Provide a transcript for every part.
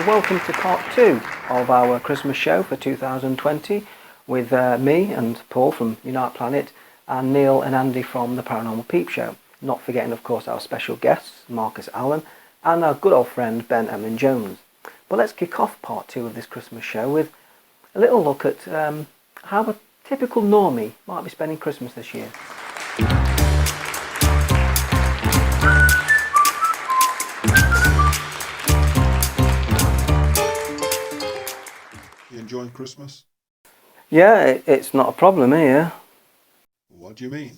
and welcome to part 2 of our Christmas show for 2020 with me and Paul from Unite Planet and Neil and Andy from the Paranormal Peepshow. Not forgetting, of course, our special guests, Marcus Allen, and our good old friend Ben Emlyn Jones. But let's kick off part 2 of this Christmas show with a little look at how a typical normie might be spending Christmas this year. You enjoying Christmas? Yeah, it's not a problem here. What do you mean?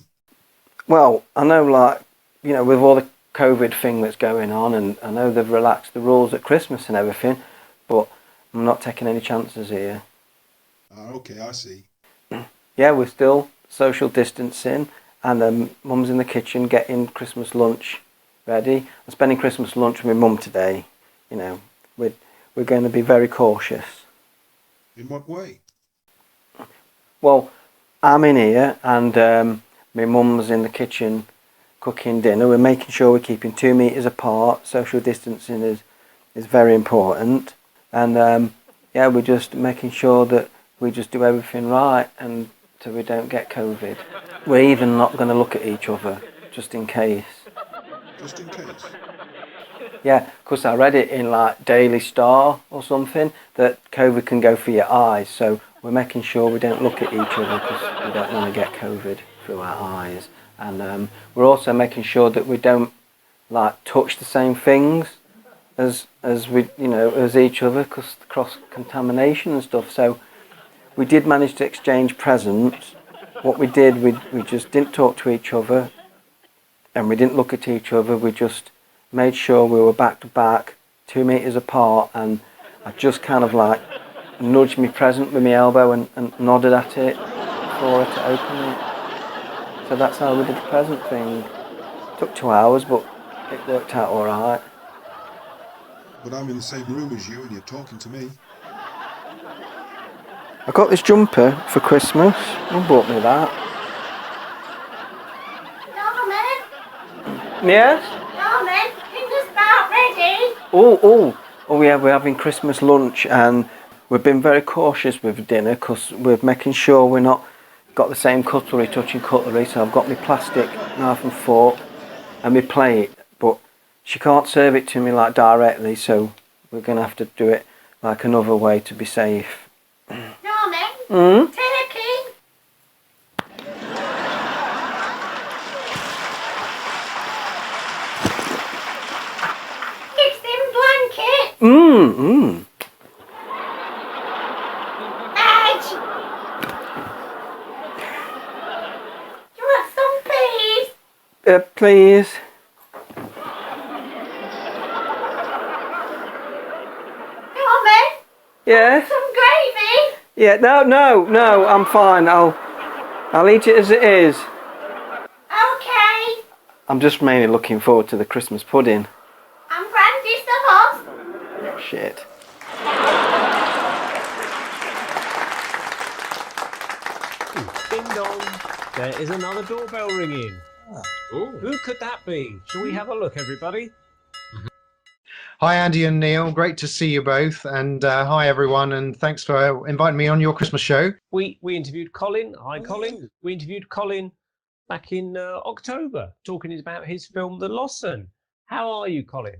Well, I know, with all the COVID thing that's going on, and I know they've relaxed the rules at Christmas and everything, but I'm not taking any chances here. Okay, I see. Yeah, we're still social distancing, and Mum's in the kitchen getting Christmas lunch ready. I'm spending Christmas lunch with my mum today. You know, we're going to be very cautious. In what way? Well, I'm in here, and my mum's in the kitchen cooking dinner. We're making sure we're keeping 2 meters apart. Social distancing is very important, and we're just making sure that we just do everything right and so we don't get COVID. We're even not going to look at each other just in case. Just in case? Yeah, because I read it in Daily Star or something that COVID can go for your eyes, so we're making sure we don't look at each other because we don't want to get COVID through our eyes. And we're also making sure that we don't touch the same things as each other, because cross contamination and stuff. So we did manage to exchange presents. What we did, we just didn't talk to each other, and we didn't look at each other. We just made sure we were back to back, 2 meters apart, and I just kind of nudged my present with my elbow and nodded at it for her to open it. So that's how we did the present thing. Took 2 hours, but it worked out all right. But I'm in the same room as you and you're talking to me. I got this jumper for Christmas. Who bought me that? Norman? Yes? Norman, dinner's about ready. Oh, yeah, we're having Christmas lunch, and we've been very cautious with dinner because we're making sure we're not got the same cutlery, touching cutlery. So I've got my plastic knife and fork and my plate, but she can't serve it to me directly, so we're going to have to do it another way to be safe. Norman? Turkey? Fixing blanket? Edge! Do you want some, please? Please. Norman? Yes? Some gravy? Yeah, no, I'm fine. I'll eat it as it is. Okay. I'm just mainly looking forward to the Christmas pudding. I'm Brandy the horse. Shit. Ding dong. There is another doorbell ringing. Who could that be? Shall we have a look, everybody? Hi, Andy and Neil. Great to see you both. And hi, everyone. And thanks for inviting me on your Christmas show. We interviewed Colin. Hi, Colin. We interviewed Colin back in October, talking about his film, The Lawson. How are you, Colin?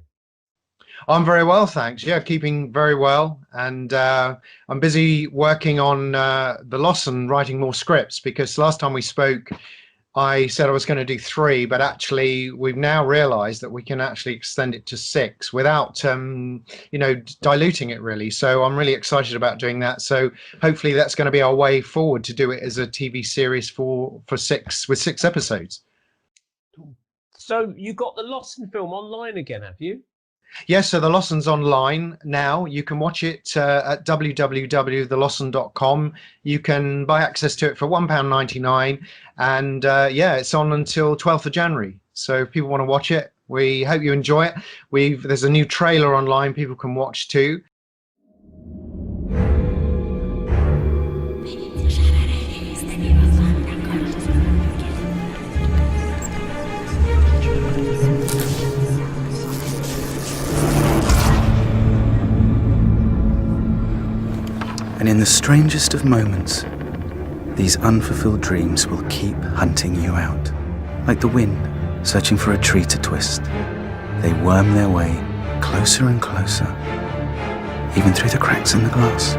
I'm very well, thanks. Yeah, keeping very well. And I'm busy working on The Lawson, writing more scripts, because last time we spoke, I said I was going to do 3, but actually we've now realized that we can actually extend it to 6 without, diluting it really. So I'm really excited about doing that. So hopefully that's going to be our way forward to do it as a TV series for 6 with 6 episodes. So you got the Lawson film online again, have you? Yes, so The Lawson's online now. You can watch it at www.thelawson.com. You can buy access to it for £1.99. And it's on until 12th of January. So if people want to watch it, we hope you enjoy it. There's a new trailer online people can watch too. in the strangest of moments, these unfulfilled dreams will keep hunting you out. Like the wind searching for a tree to twist, they worm their way closer and closer, even through the cracks in the glass.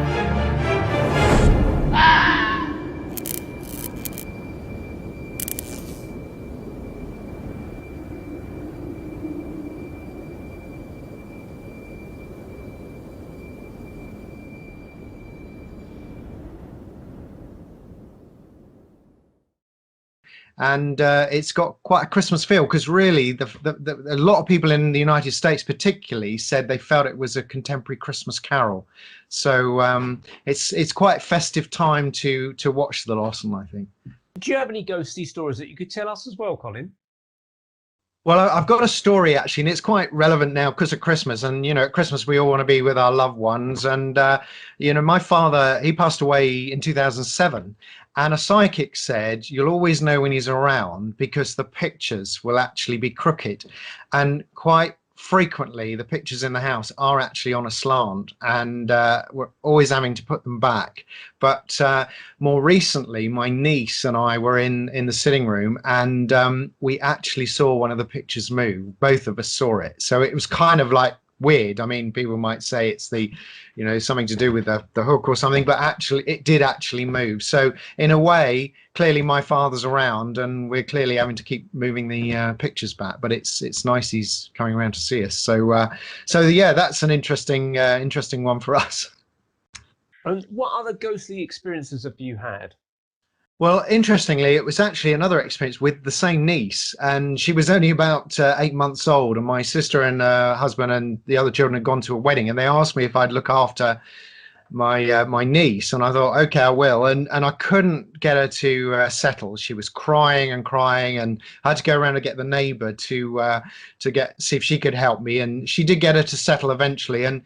And it's got quite a Christmas feel, because really a lot of people in the United States particularly said they felt it was a contemporary Christmas carol. So it's quite festive time to watch The Lost, I think. Do you have any ghostly stories that you could tell us as well, Colin? Well, I've got a story actually, and it's quite relevant now because of Christmas. And, at Christmas, we all want to be with our loved ones. And, my father, he passed away in 2007. And a psychic said, you'll always know when he's around because the pictures will actually be crooked. And quite frequently, the pictures in the house are actually on a slant, and we're always having to put them back. But more recently, my niece and I were in the sitting room, and we actually saw one of the pictures move. Both of us saw it. So it was kind of like weird. I mean, people might say it's something to do with the hook or something, but actually it did actually move. So in a way, clearly my father's around, and we're clearly having to keep moving the pictures back, but it's nice he's coming around to see us. So yeah, that's an interesting one for us. And what other ghostly experiences have you had? Well, interestingly, it was actually another experience with the same niece, and she was only about 8 months old, and my sister and her husband and the other children had gone to a wedding, and they asked me if I'd look after my niece, and I thought, okay, I will. And I couldn't get her to settle. She was crying and crying, and I had to go around and get the neighbor to see if she could help me, and she did get her to settle eventually. And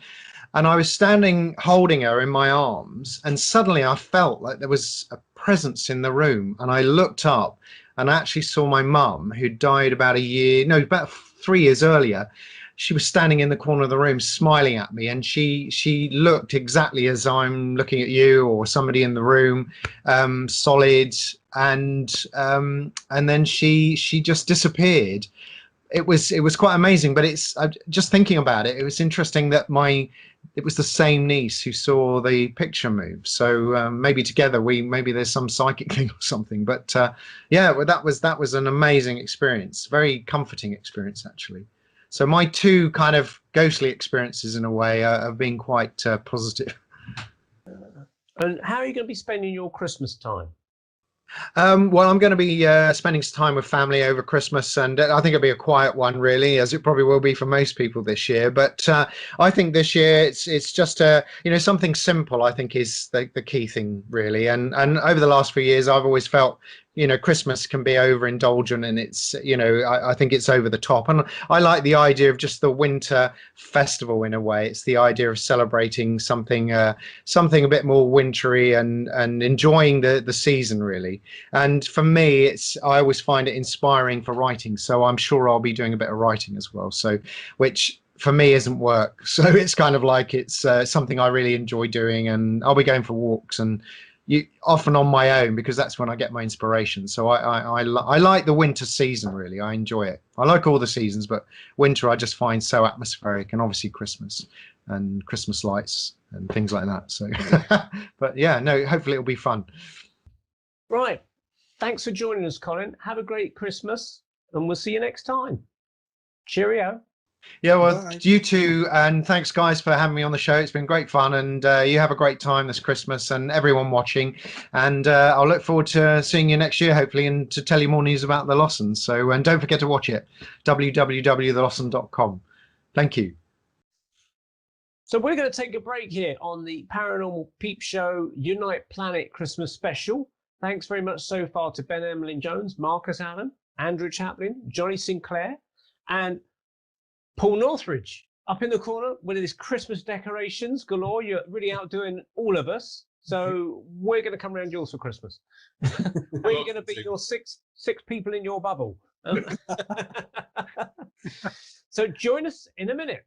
I was standing holding her in my arms, and suddenly I felt like there was a presence in the room, and I looked up and I actually saw my mum, who died about 3 years earlier. She was standing in the corner of the room smiling at me, and she looked exactly as I'm looking at you or somebody in the room, solid, and then she just disappeared. It was quite amazing, but just thinking about it, it was interesting that it was the same niece who saw the picture move. So maybe together maybe there's some psychic thing or something. But yeah, well, that was an amazing experience, very comforting experience actually. So my two kind of ghostly experiences in a way have been quite positive. And how are you going to be spending your Christmas time? Well, I'm going to be spending some time with family over Christmas, and I think it'll be a quiet one, really, as it probably will be for most people this year. But I think this year it's just something simple. I think is the key thing, really. And over the last few years, I've always felt Christmas can be overindulgent, and it's I think it's over the top. And I like the idea of just the winter festival in a way. It's the idea of celebrating something a bit more wintry and enjoying the season, really. And for me, I always find it inspiring for writing. So I'm sure I'll be doing a bit of writing as well. So which for me isn't work. So it's kind of like it's something I really enjoy doing, and I'll be going for walks and often on my own, because that's when I get my inspiration. So I like the winter season, really. I enjoy it. I like all the seasons, but winter I just find so atmospheric, and obviously Christmas and Christmas lights and things like that. So, but yeah, no, hopefully it'll be fun. Right. Thanks for joining us, Colin. Have a great Christmas, and we'll see you next time. Cheerio. Yeah, well, Bye. you too, and thanks guys for having me on the show. It's been great fun, and you have a great time this Christmas, and everyone watching, and I'll look forward to seeing you next year, hopefully, and to tell you more news about The Lawsons. So, and don't forget to watch it, www.thelawson.com. Thank you. So we're going to take a break here on the Paranormal Peepshow Unite Planet Christmas special. Thanks very much so far to Ben Emlyn Jones, Marcus Allen, Andrew Chaplin, Johnny Sinclair, and Paul Northridge up in the corner with his Christmas decorations galore. You're really outdoing all of us. So we're going to come around yours for Christmas. We're going to be your six people in your bubble. So join us in a minute.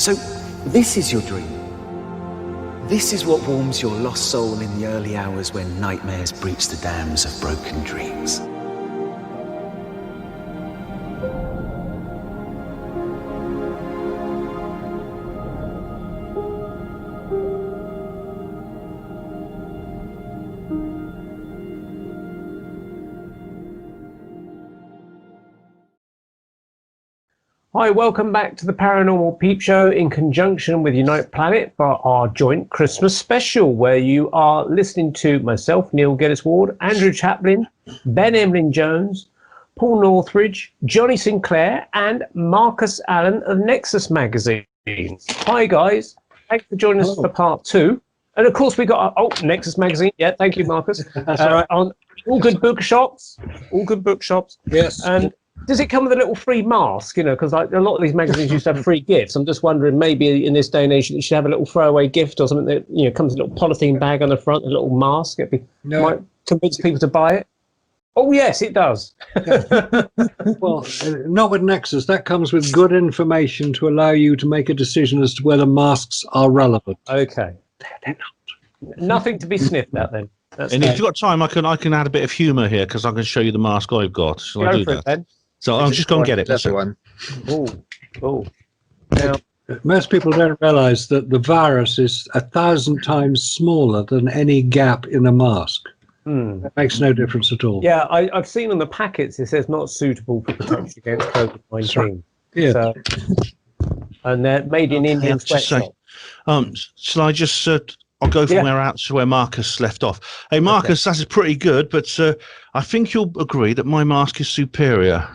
So, this is your dream. This is what warms your lost soul in the early hours when nightmares breach the dams of broken dreams. Hi, welcome back to the Paranormal Peep Show in conjunction with Unite Planet for our joint Christmas special, where you are listening to myself, Neil Geddes-Ward, Andrew Chaplin, Ben Emlyn-Jones, Paul Northridge, Johnny Sinclair, and Marcus Allen of Nexus Magazine. Hi, guys. Thanks for joining us for part 2. And of course, we got Nexus Magazine. Yeah, thank you, Marcus. That's all right. On all good bookshops. All good bookshops. Yes. And does it come with a little free mask? You know, because like a lot of these magazines used to have free gifts. I'm just wondering, maybe in this day and age, you should have a little throwaway gift or something that, you know, comes in a little polythene bag on the front, a little mask. Might convince people to buy it. Oh yes, it does. Well, not with Nexus. That comes with good information to allow you to make a decision as to whether masks are relevant. Okay. They're not. Nothing to be sniffed at then. That's And if you've got time, I can add a bit of humour here because I can show you the mask I've got. Shall I do that? Ben. So I'll just go and get it. That's one. Oh. Now, Most people don't realise that the virus is 1,000 times smaller than any gap in a mask. That makes no difference at all. yeah, I've seen on the packets it says not suitable for protection against COVID-19. Yeah. So, and they're made in Indian sweatshops. Shall I just? I'll go from where Marcus left off. Hey, Marcus, that is pretty good, but I think you'll agree that my mask is superior.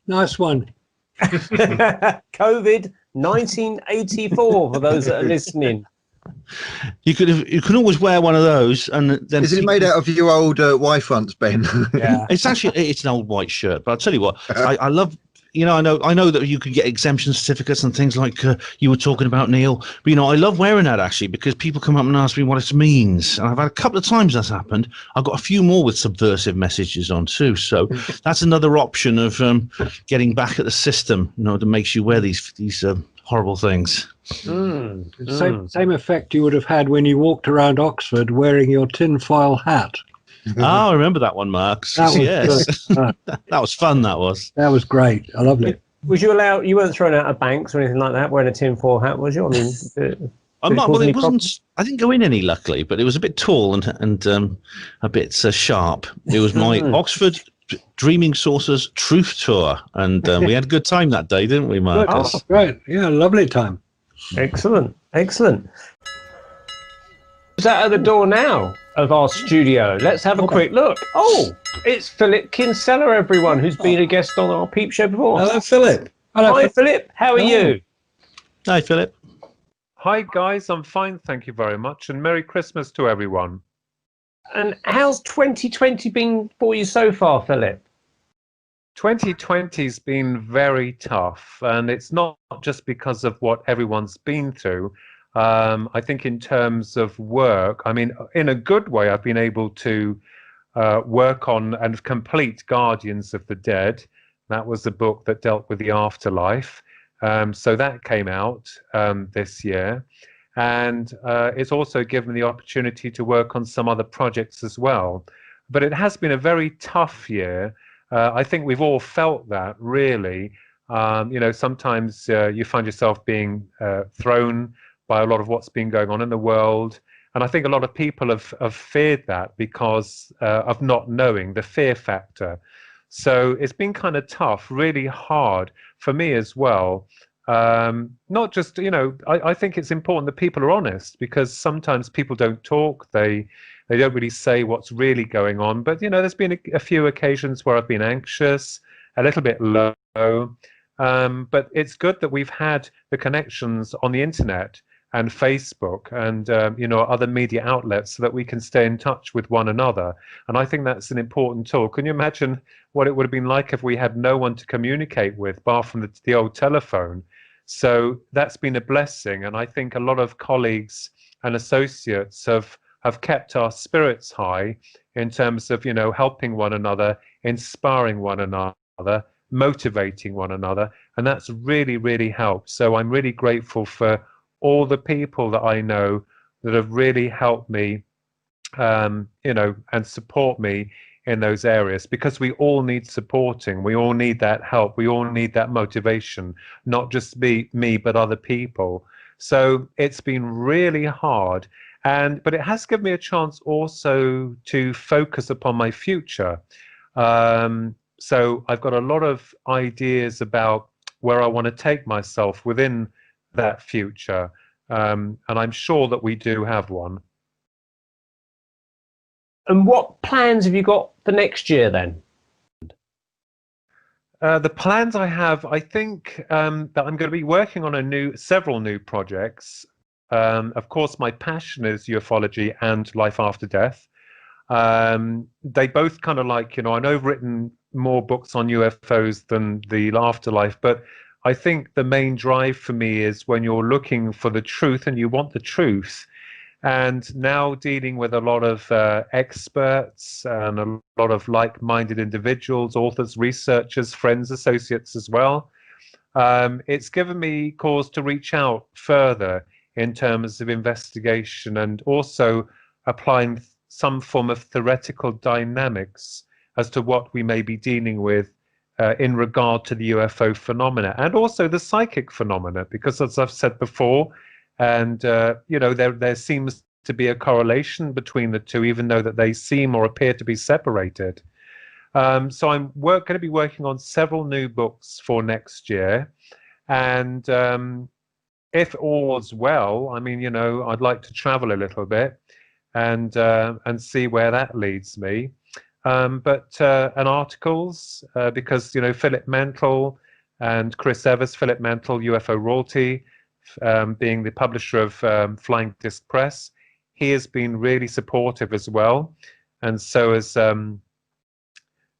Nice one. COVID 1984 for those that are listening. You can always wear one of those, and then Is it made out of your old Y fronts, Ben? Yeah. it's an old white shirt. But I'll tell you what, I love. You know, I know that you can get exemption certificates and things like you were talking about, Neil. But, you know, I love wearing that, actually, because people come up and ask me what it means. And I've had a couple of times that's happened. I've got a few more with subversive messages on, too. So that's another option of getting back at the system, you know, that makes you wear these horrible things. Same effect you would have had when you walked around Oxford wearing your tinfoil hat. I remember that one, Mark. Yes. That was fun, that was. That was great. I loved it. Was you allowed? You weren't thrown out of banks or anything like that wearing a tinfoil hat, was you? I mean, it wasn't. I didn't go in any, luckily, but it was a bit tall and a bit sharp. It was my Oxford Dreaming Saucers Truth Tour, and we had a good time that day, didn't we, Marcus? Oh, great. Yeah, lovely time. Excellent. Who's out of the door now of our studio? Let's have a quick look. Oh, it's Philip Kinsella, everyone, who's been a guest on our Peep Show before. Hello, Philip. Hi, Philip. How are you? Hi, Philip. Hi, guys. I'm fine, thank you very much, and Merry Christmas to everyone. And how's 2020 been for you so far, Philip? 2020's been very tough, and it's not just because of what everyone's been through. I think in terms of work, I mean, in a good way, I've been able to work on and complete Guardians of the Dead. That was the book that dealt with the afterlife. So that came out this year. And it's also given me the opportunity to work on some other projects as well. But it has been a very tough year. I think we've all felt that, really. You know, sometimes you find yourself being thrown by a lot of what's been going on in the world. And I think a lot of people have feared that because of not knowing, the fear factor. So it's been kind of tough, really hard for me as well. Not just, you know, I think it's important that people are honest, because sometimes people don't talk, they don't really say what's really going on. But, you know, there's been a few occasions where I've been anxious, a little bit low. But it's good that we've had the connections on the internet and Facebook and, you know, other media outlets so that we can stay in touch with one another. And I think that's an important tool. Can you imagine what it would have been like if we had no one to communicate with, bar from the old telephone? So that's been a blessing. And I think a lot of colleagues and associates have kept our spirits high in terms of, you know, helping one another, inspiring one another, motivating one another, and that's really, really helped. So I'm really grateful for all the people that I know that have really helped me, you know, and support me in those areas, because we all need supporting. We all need that help. We all need that motivation, not just me, but other people. So it's been really hard, but it has given me a chance also to focus upon my future. So I've got a lot of ideas about where I want to take myself within that future, and I'm sure that we do have one. And what plans have you got for next year then? The plans I have, I think that I'm going to be working on several new projects. Of course, my passion is ufology and life after death. They both kind of like, you know, I know I've written more books on UFOs than the afterlife, but I think the main drive for me is when you're looking for the truth and you want the truth. And now dealing with a lot of experts and a lot of like-minded individuals, authors, researchers, friends, associates as well, it's given me cause to reach out further in terms of investigation and also applying some form of theoretical dynamics as to what we may be dealing with in regard to the UFO phenomena and also the psychic phenomena, because as I've said before, and you know, there seems to be a correlation between the two, even though that they seem or appear to be separated. So I'm going to be working on several new books for next year, and if all's well, I mean, you know, I'd like to travel a little bit and see where that leads me. And articles, because, you know, Philip Mantle and Chris Evers, Philip Mantle, UFO Royalty, being the publisher of Flying Disc Press, he has been really supportive as well, and so has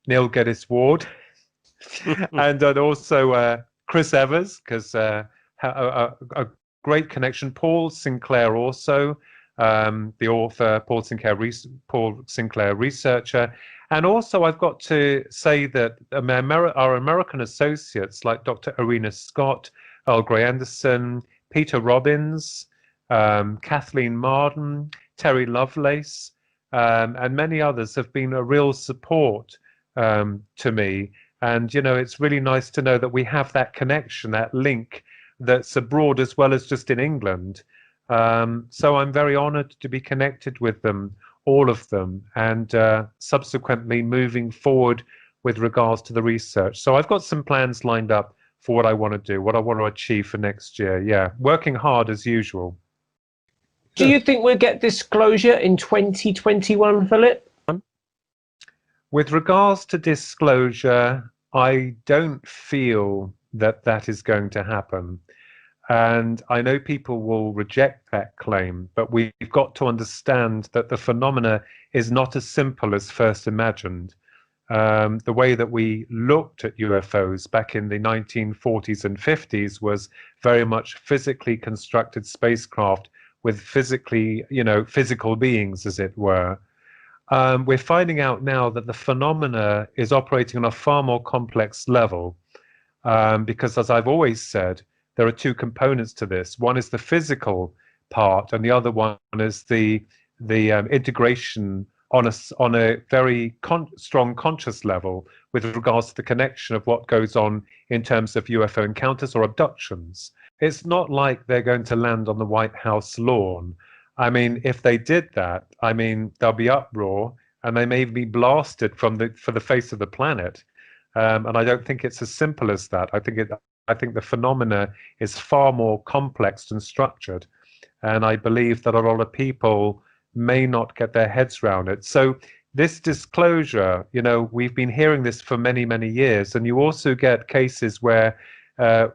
Neil Geddes Ward, and also Chris Evers, because a great connection. Paul Sinclair also, the author, Paul Sinclair, researcher. And also I've got to say that our American associates like Dr. Arena Scott, Earl Grey Anderson, Peter Robbins, Kathleen Marden, Terry Lovelace, and many others have been a real support to me. And, you know, it's really nice to know that we have that connection, that link that's abroad as well as just in England. So I'm very honored to be connected with them, all of them, and subsequently moving forward with regards to the research. So I've got some plans lined up for what I want to do, what I want to achieve for next year. Yeah, working hard as usual. Do you think we'll get disclosure in 2021, Philip? With regards to disclosure, I don't feel that that is going to happen. And I know people will reject that claim, but we've got to understand that the phenomena is not as simple as first imagined. The way that we looked at UFOs back in the 1940s and 50s was very much physically constructed spacecraft with physically, you know, physical beings, as it were. We're finding out now that the phenomena is operating on a far more complex level, because, as I've always said, there are two components to this. One is the physical part, and the other one is the integration on a very strong conscious level with regards to the connection of what goes on in terms of UFO encounters or abductions. It's not like they're going to land on the White House lawn. I mean, if they did that, I mean, there'll be uproar and they may be blasted for the face of the planet. And I don't think it's as simple as that. I think the phenomena is far more complex and structured. And I believe that a lot of people may not get their heads around it. So this disclosure, you know, we've been hearing this for many, many years. And you also get cases where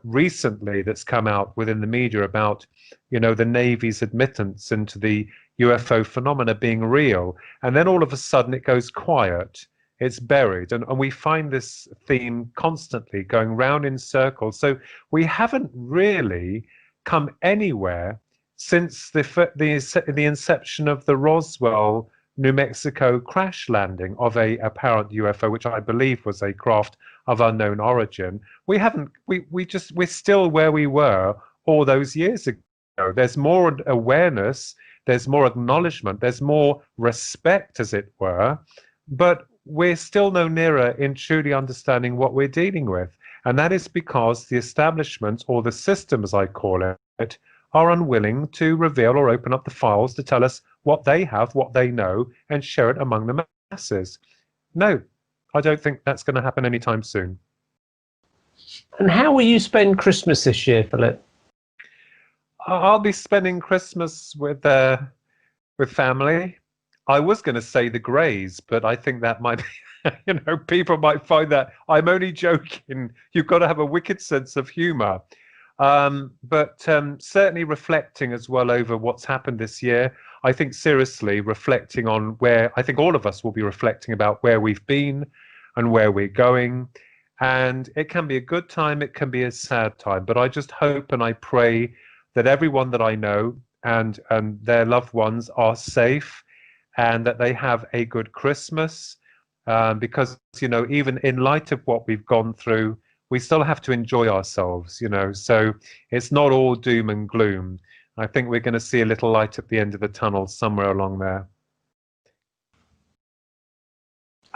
recently that's come out within the media about, you know, the Navy's admittance into the UFO phenomena being real. And then all of a sudden it goes quiet. It's buried. And we find this theme constantly going round in circles. So we haven't really come anywhere since the inception of the Roswell New Mexico crash landing of a apparent UFO, which I believe was a craft of unknown origin. We're still where we were all those years ago. There's more awareness, there's more acknowledgement, there's more respect, as it were, but we're still no nearer in truly understanding what we're dealing with. And that is because the establishment, or the system as I call it, are unwilling to reveal or open up the files to tell us what they have, what they know, and share it among the masses. No, I don't think that's going to happen anytime soon. And how will you spend Christmas this year, Philip? I'll be spending Christmas with family. I was going to say the Greys, but I think that might be, people might find that I'm only joking. You've got to have a wicked sense of humor. But certainly reflecting as well over what's happened this year. I think seriously reflecting on where, I think all of us will be reflecting about where we've been and where we're going. And it can be a good time, it can be a sad time. But I just hope and I pray that everyone that I know and their loved ones are safe and that they have a good Christmas. Because, even in light of what we've gone through, we still have to enjoy ourselves, so it's not all doom and gloom. I think we're going to see a little light at the end of the tunnel somewhere along there.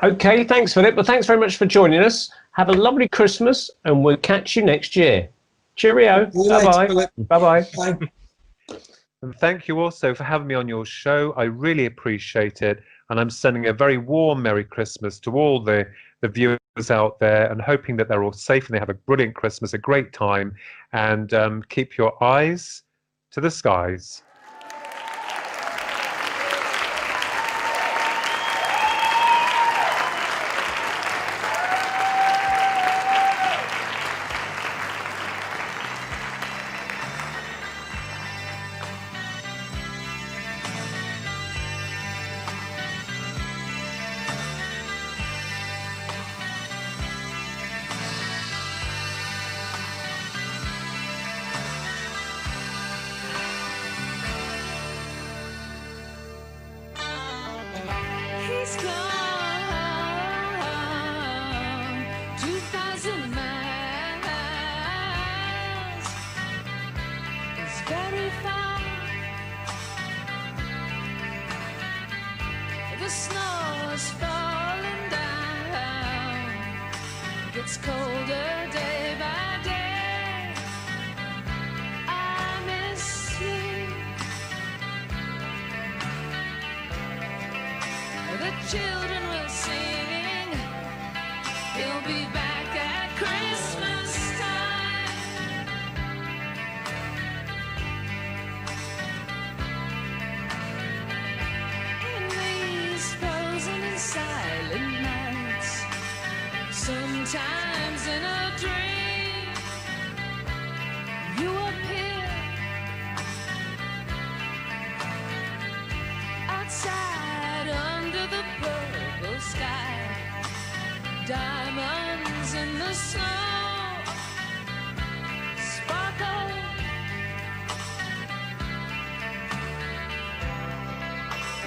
Okay, thanks, Philip. Well, thanks very much for joining us. Have a lovely Christmas, and we'll catch you next year. Cheerio. Bye-bye. Bye-bye. Bye. And thank you also for having me on your show. I really appreciate it. And I'm sending a very warm Merry Christmas to all the viewers out there, and hoping that they're all safe and they have a brilliant Christmas, a great time, and keep your eyes to the skies. He's gone 2,000 miles. It's very far. The snow is falling down. It gets colder day by day. I miss you. The children will sing. He'll be back at Christmas time. In these frozen and silent nights, sometimes in a dream, you appear outside under the purple sky, diamonds in the snow sparkle.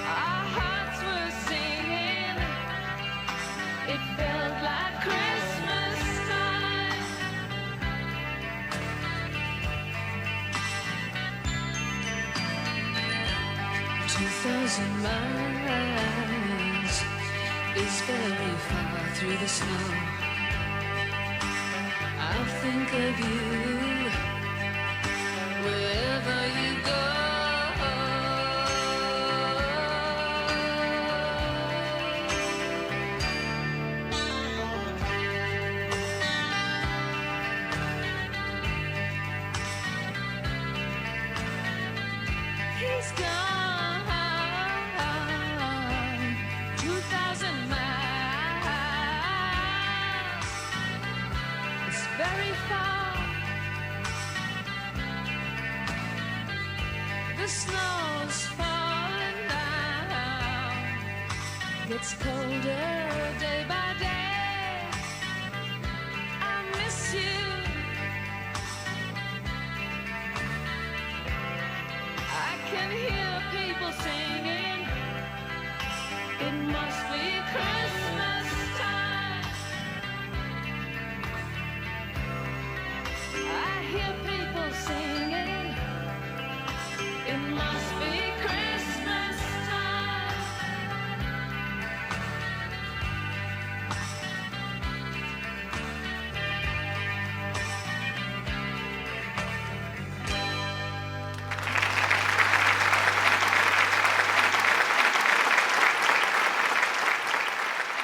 Our hearts were singing. It felt like Christmas time. "2,000 miles is very far through the snow. I'll think of you wherever you go." He's gone 2,000 miles. It's very far. The snow's falling down. Gets colder day by day. I miss you. I can hear people singing. It must be Christmas time. I hear people singing. It must be Christmas time.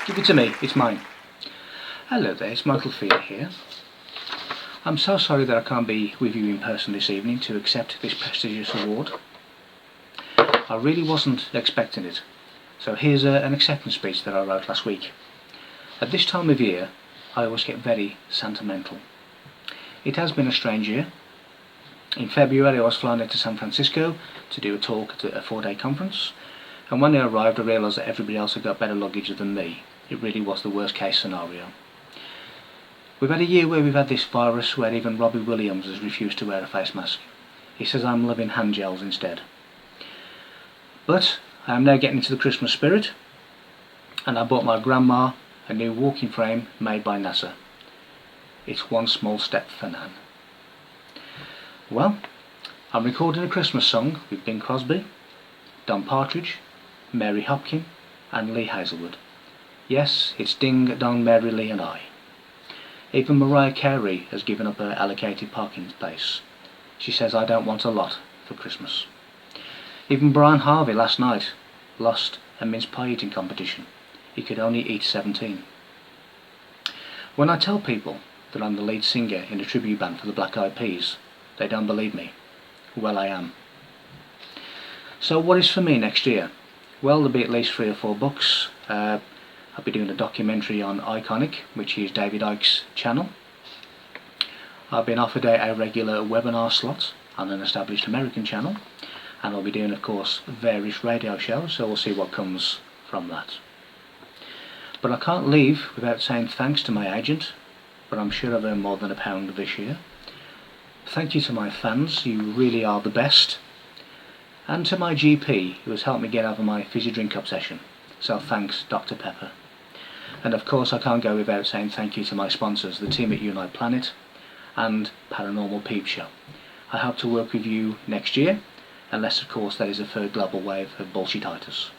Give it to me, it's mine. Hello there, it's Michael Feely here. I'm so sorry that I can't be with you in person this evening to accept this prestigious award. I really wasn't expecting it, so here's an acceptance speech that I wrote last week. At this time of year, I always get very sentimental. It has been a strange year. In February I was flying into San Francisco to do a talk at a 4-day conference, and when I arrived I realised that everybody else had got better luggage than me. It really was the worst case scenario. We've had a year where we've had this virus where even Robbie Williams has refused to wear a face mask. He says I'm loving hand gels instead. But I am now getting into the Christmas spirit, and I bought my grandma a new walking frame made by NASA. It's one small step for Nan. Well, I'm recording a Christmas song with Bing Crosby, Don Partridge, Mary Hopkin and Lee Hazelwood. Yes, it's Ding Dong Mary Lee and I. Even Mariah Carey has given up her allocated parking space. She says I don't want a lot for Christmas. Even Brian Harvey last night lost a mince pie eating competition. He could only eat 17. When I tell people that I'm the lead singer in a tribute band for the Black Eyed Peas, they don't believe me. Well, I am. So what is for me next year? Well, there'll be at least 3 or 4 books. I'll be doing a documentary on Iconic, which is David Icke's channel. I've been offered a regular webinar slot on an established American channel, and I'll be doing, of course, various radio shows, so we'll see what comes from that. But I can't leave without saying thanks to my agent, but I'm sure I've earned more than £1 this year. Thank you to my fans, you really are the best. And to my GP, who has helped me get over my fizzy drink obsession. So thanks, Dr. Pepper. And of course I can't go without saying thank you to my sponsors, the team at Unite Planet and Paranormal Peepshow. I hope to work with you next year, unless of course there is a third global wave of bullshititis.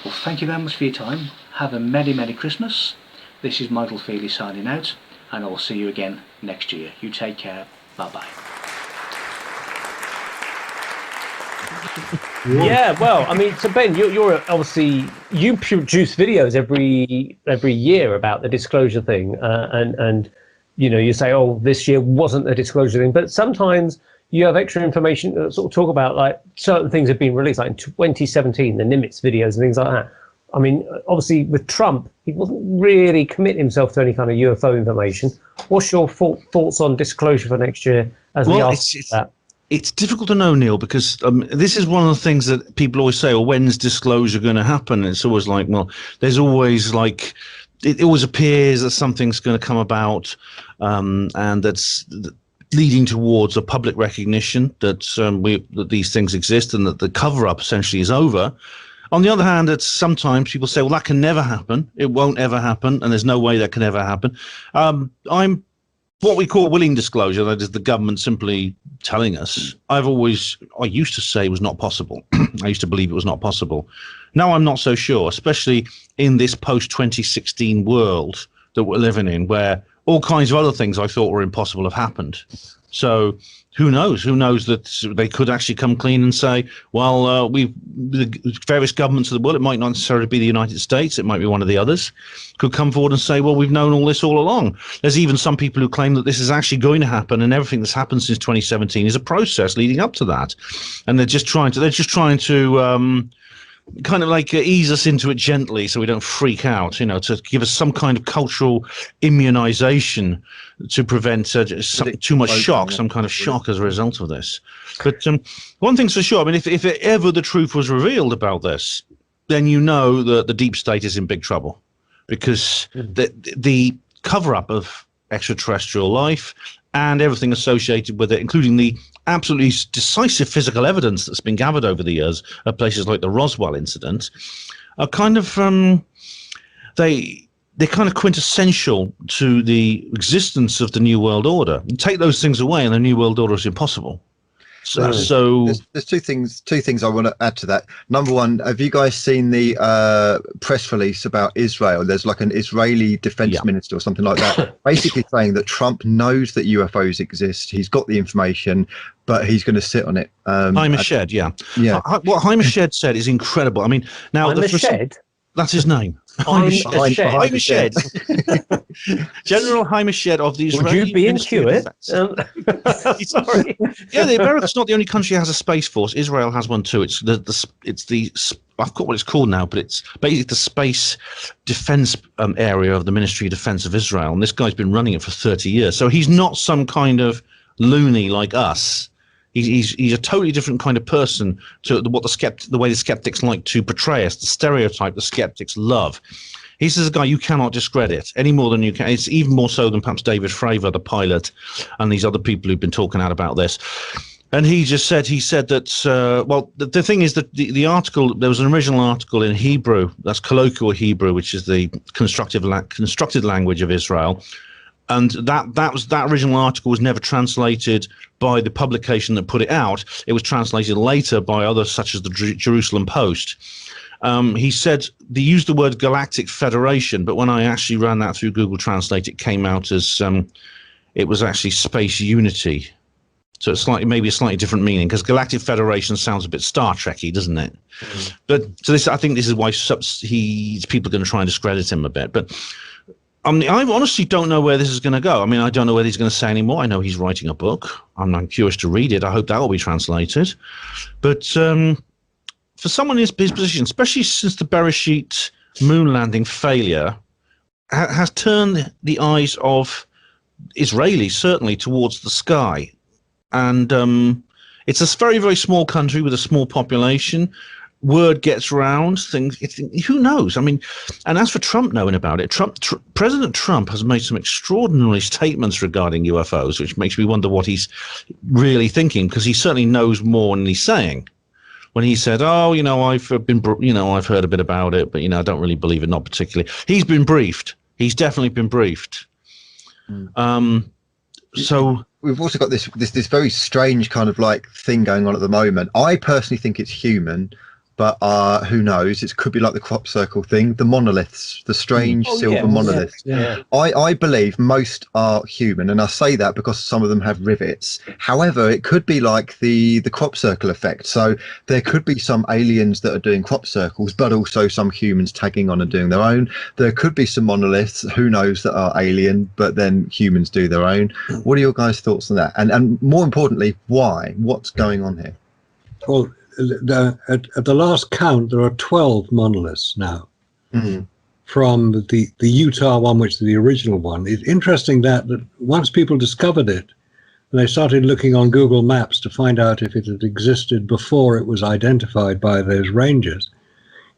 Well, thank you very much for your time. Have a merry, merry Christmas. This is Michael Feely signing out, and I will see you again next year. You take care. Bye-bye. Yeah, well, I mean, so Ben, you're obviously, you produce videos every year about the disclosure thing, and you know, you say, oh, this year wasn't a disclosure thing, but sometimes you have extra information that sort of talk about like certain things have been released, like in 2017, the Nimitz videos and things like that. I mean, obviously with Trump, he wasn't really committing himself to any kind of UFO information. What's your thoughts on disclosure for next year as we ask that? It's difficult to know, Neil, because this is one of the things that people always say, well, when's disclosure going to happen? And it's always like, well, there's always like, it always appears that something's going to come about, and that's leading towards a public recognition that that these things exist and that the cover-up essentially is over. On the other hand, it's sometimes people say, well, that can never happen. It won't ever happen, and there's no way that can ever happen. I'm what we call willing disclosure, that is the government simply telling us. I used to say it was not possible. I used to believe it was not possible. Now I'm not so sure, especially in this post-2016 world that we're living in, where all kinds of other things I thought were impossible have happened. So who knows? Who knows that they could actually come clean and say, well, the various governments of the world, it might not necessarily be the United States, it might be one of the others, could come forward and say, well, we've known all this all along. There's even some people who claim that this is actually going to happen, and everything that's happened since 2017 is a process leading up to that. And they're just trying to kind of like ease us into it gently so we don't freak out, you know, to give us some kind of cultural immunization to prevent too much shock, some kind of shock as a result of this. But one thing's for sure, I mean, if ever the truth was revealed about this, then you know that the deep state is in big trouble, because the cover-up of extraterrestrial life and everything associated with it, including the absolutely decisive physical evidence that's been gathered over the years at places like the Roswell incident, are kind of they're kind of quintessential to the existence of the New World Order. You take those things away, and the New World Order is impossible. So there's two things I want to add to that. Number one, have you guys seen the press release about Israel? There's like an Israeli defense minister or something like that, basically saying that Trump knows that UFOs exist. He's got the information, but he's going to sit on it. Haim Shed, yeah. What Haim Shed said is incredible. I mean, now Shed. That's his name. Haim Shed. General Haim Shed of the Israeli. Would you be in Hewitt? Sorry. Yeah, America's not the only country that has a space force. Israel has one too. It's the I forgot what it's called now, but it's basically the space defense area of the Ministry of Defense of Israel. And this guy's been running it for 30 years. So he's not some kind of loony like us. He's a totally different kind of person to the way the skeptics like to portray us, the stereotype the skeptics love. He's a guy you cannot discredit any more than you can. It's even more so than perhaps David Fravor, the pilot, and these other people who've been talking out about this. And he said that, well, the thing is that the article, there was an original article in Hebrew, that's colloquial Hebrew, which is the constructed language of Israel. And that original article was never translated by the publication that put it out. It was translated later by others, such as the Jerusalem Post. He said they used the word Galactic Federation, but when I actually ran that through Google Translate, it came out as it was actually Space Unity. So it's maybe a slightly different meaning, because Galactic Federation sounds a bit Star Trek-y, doesn't it? But so I think this is why people are going to try and discredit him a bit. But I honestly don't know where this is going to go. I mean, I don't know whether he's going to say any more. I know he's writing a book. I'm curious to read it. I hope that will be translated. But for someone in his position, especially since the Bereshit moon landing failure, has turned the eyes of Israelis, certainly, towards the sky. And it's a very, very small country with a small population. Word gets around, who knows? I mean, and as for Trump knowing about it, President Trump has made some extraordinary statements regarding UFOs, which makes me wonder what he's really thinking, because he certainly knows more than he's saying. When he said, "Oh, I've heard a bit about it, but I don't really believe it, not particularly." He's been briefed. He's definitely been briefed. So we've also got this very strange kind of like thing going on at the moment. I personally think it's human, but who knows? It could be like the crop circle thing, the monoliths, the strange silver monoliths. Yeah. I believe most are human, and I say that because some of them have rivets. However, it could be like the crop circle effect. So there could be some aliens that are doing crop circles, but also some humans tagging on and doing their own. There could be some monoliths, who knows, that are alien, but then humans do their own. What are your guys' thoughts on that? And more importantly, why? What's going on here? Well, at the last count, there are 12 monoliths now. From the Utah one, which is the original one. It's interesting that once people discovered it, and they started looking on Google Maps to find out if it had existed before it was identified by those rangers,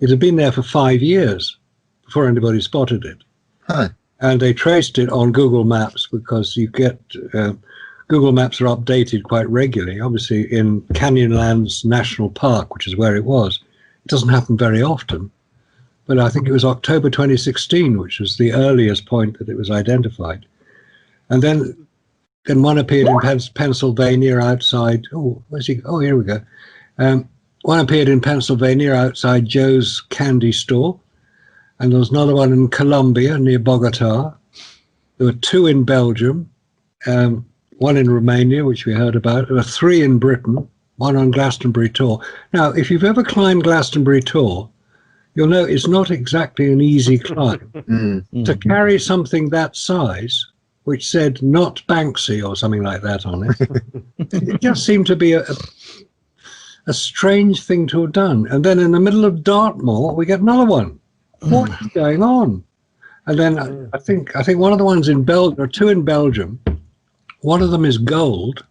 it had been there for 5 years before anybody spotted it. Huh. And they traced it on Google Maps, because you get Google Maps are updated quite regularly. Obviously, in Canyonlands National Park, which is where it was, it doesn't happen very often. But I think it was October 2016, which was the earliest point that it was identified. And then one appeared in Pennsylvania outside. Oh, where's he? Oh, here we go. One appeared in Pennsylvania outside Joe's Candy Store. And there was another one in Colombia near Bogota. There were 2 in Belgium. One in Romania, which we heard about. There were 3 in Britain, 1 on Glastonbury Tor. Now, if you've ever climbed Glastonbury Tor, you'll know it's not exactly an easy climb. To carry something that size, which said "not Banksy" or something like that on it, it just seemed to be a strange thing to have done. And then in the middle of Dartmoor, we get another one. What's going on? And then I think one of the ones in Belgium, or 2 in Belgium. One of them is gold,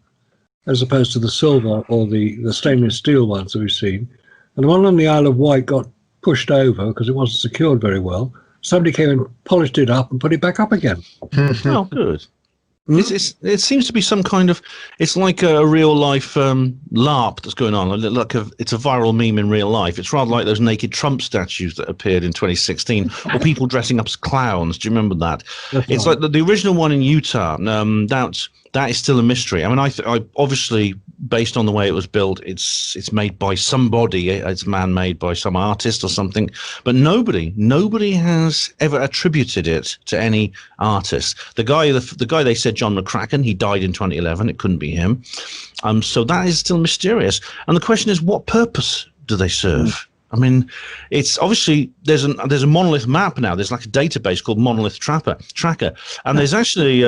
as opposed to the silver or the stainless steel ones that we've seen. And the one on the Isle of Wight got pushed over because it wasn't secured very well. Somebody came and polished it up and put it back up again. Oh, good. It seems to be some kind of. It's like a real life LARP that's going on. It's a viral meme in real life. It's rather like those naked Trump statues that appeared in 2016, or people dressing up as clowns. Do you remember that? It's like the original one in Utah. That is still a mystery. I mean, I obviously, based on the way it was built, it's made by somebody. It's man-made by some artist or something. But nobody has ever attributed it to any artist. The guy they said, John McCracken, he died in 2011. It couldn't be him. So that is still mysterious. And the question is, what purpose do they serve? I mean, it's obviously there's a monolith map now. There's like a database called Monolith Tracker, and there's actually.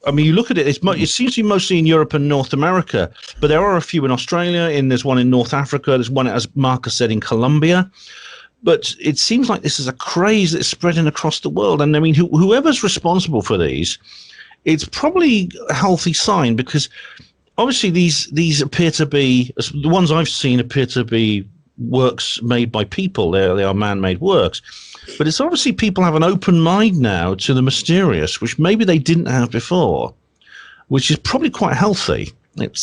I mean, you look at it, it seems to be mostly in Europe and North America, but there are a few in Australia, there's one in North Africa, there's one, as Marcus said, in Colombia. But it seems like this is a craze that's spreading across the world. And I mean, whoever's responsible for these, it's probably a healthy sign, because obviously these appear to be, the ones I've seen appear to be works made by people. They are man-made works. But it's obviously people have an open mind now to the mysterious, which maybe they didn't have before, which is probably quite healthy. It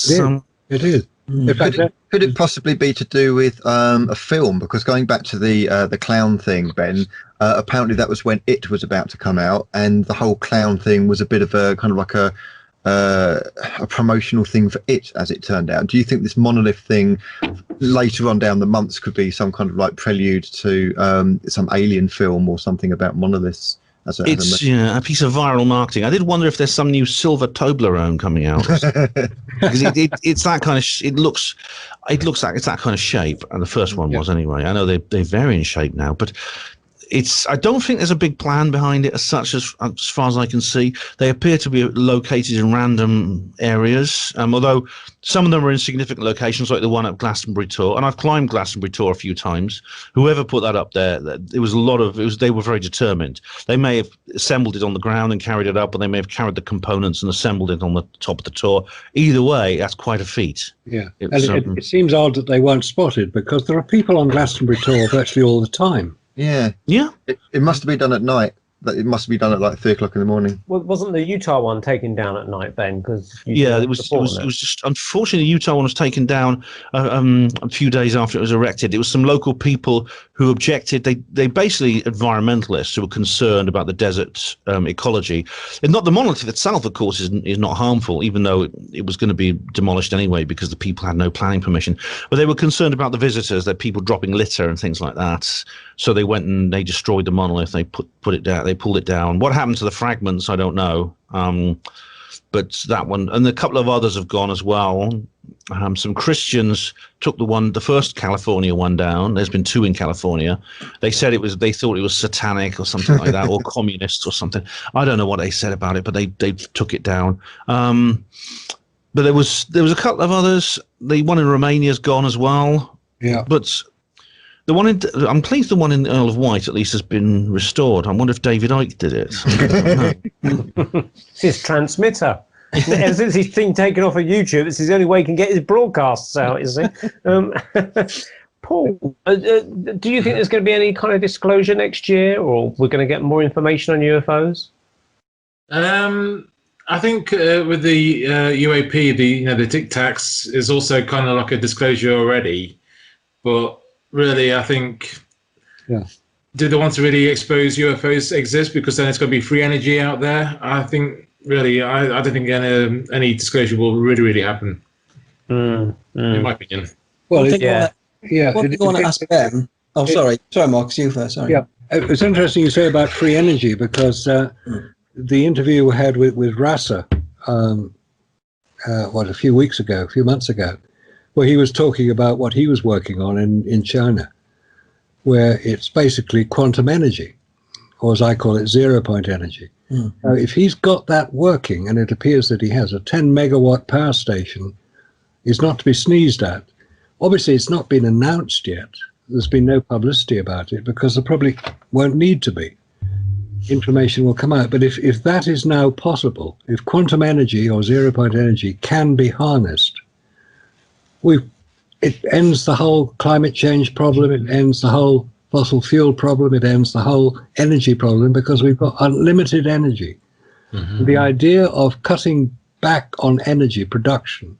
is. Could it possibly be to do with a film? Because going back to the clown thing, Ben, apparently that was when It was about to come out, and the whole clown thing was a bit of a kind of like a promotional thing for It, as it turned out. Do you think this Monolith thing later on down the months could be some kind of like prelude to some alien film or something about monoliths? It's a piece of viral marketing. I did wonder if there's some new silver Toblerone coming out, because it's that kind of. It looks like it's that kind of shape, and the first one was anyway. I know they vary in shape now, but. I don't think there's a big plan behind it as such, as far as I can see. They appear to be located in random areas, although some of them are in significant locations, like the one at Glastonbury Tor. And I've climbed Glastonbury Tor a few times. Whoever put that up there, they were very determined. They may have assembled it on the ground and carried it up, or they may have carried the components and assembled it on the top of the Tor. Either way, that's quite a feat. Yeah, it seems odd that they weren't spotted, because there are people on Glastonbury Tor virtually all the time. Yeah. It must have been done at night. It must be done at like 3 o'clock in the morning. Well, wasn't the Utah one taken down at night, Ben? Because it was just, unfortunately, the Utah one was taken down a few days after it was erected. It was some local people who objected. They basically environmentalists who were concerned about the desert ecology. And not the monolith itself, of course, is not harmful, even though it was going to be demolished anyway because the people had no planning permission. But they were concerned about the visitors, that people dropping litter and things like that. So they went and they destroyed the monolith. They put it down. They pulled it down. What happened to the fragments, I don't know. But that one and a couple of others have gone as well. Some Christians took the first California one down. There's been 2 in California. They said they thought it was satanic or something like that, or communist or something. I don't know what they said about it, but they took it down. But there was a couple of others. The one in Romania's gone as well. Yeah. But I'm pleased the one in the Isle of Wight at least has been restored. I wonder if David Icke did it. It's his transmitter. Ever since he's been taken off of YouTube, this is the only way he can get his broadcasts out, is it? Paul, do you think there's going to be any kind of disclosure next year, or we're going to get more information on UFOs? I think with the UAP, the Tic Tacs is also kind of like a disclosure already, but really, I think, do they want to really expose UFOs exist? Because then it's going to be free energy out there. I think, really, I don't think any disclosure will really, really happen, in my opinion. Well, What do you want to ask Ben? Oh, sorry, Marcus, you first. Sorry. Yeah, it's interesting you say about free energy, because the interview we had with Rasa, a few months ago, where he was talking about what he was working on in China, where it's basically quantum energy, or as I call it, 0-point energy. Now, if he's got that working, and it appears that he has, a 10 megawatt power station is not to be sneezed at. Obviously, it's not been announced yet. There's been no publicity about it, because there probably won't need to be. Information will come out. But if that is now possible, if quantum energy or 0-point energy can be harnessed, it ends the whole climate change problem, it ends the whole fossil fuel problem, it ends the whole energy problem, because we've got unlimited energy. The idea of cutting back on energy production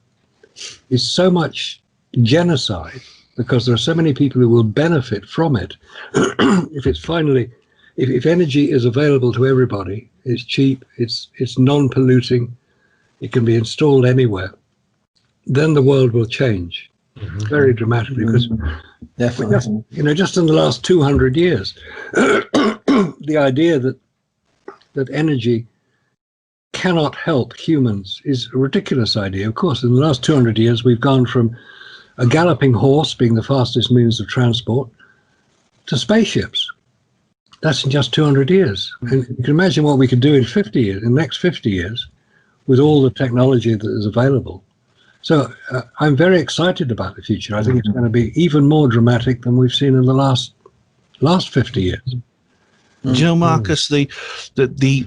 is so much genocide because there are so many people who will benefit from it. If energy is available to everybody, it's cheap, it's non-polluting, it can be installed anywhere, then the world will change very dramatically. Because just in the last 200 years, the idea that energy cannot help humans is a ridiculous idea. Of course, in the last 200 years, we've gone from a galloping horse being the fastest means of transport to spaceships. That's in just 200 years. And you can imagine what we could do in 50 years, in the next 50 years, with all the technology that is available. So I'm very excited about the future. I think it's going to be even more dramatic than we've seen in the last 50 years. Do you know, Marcus, the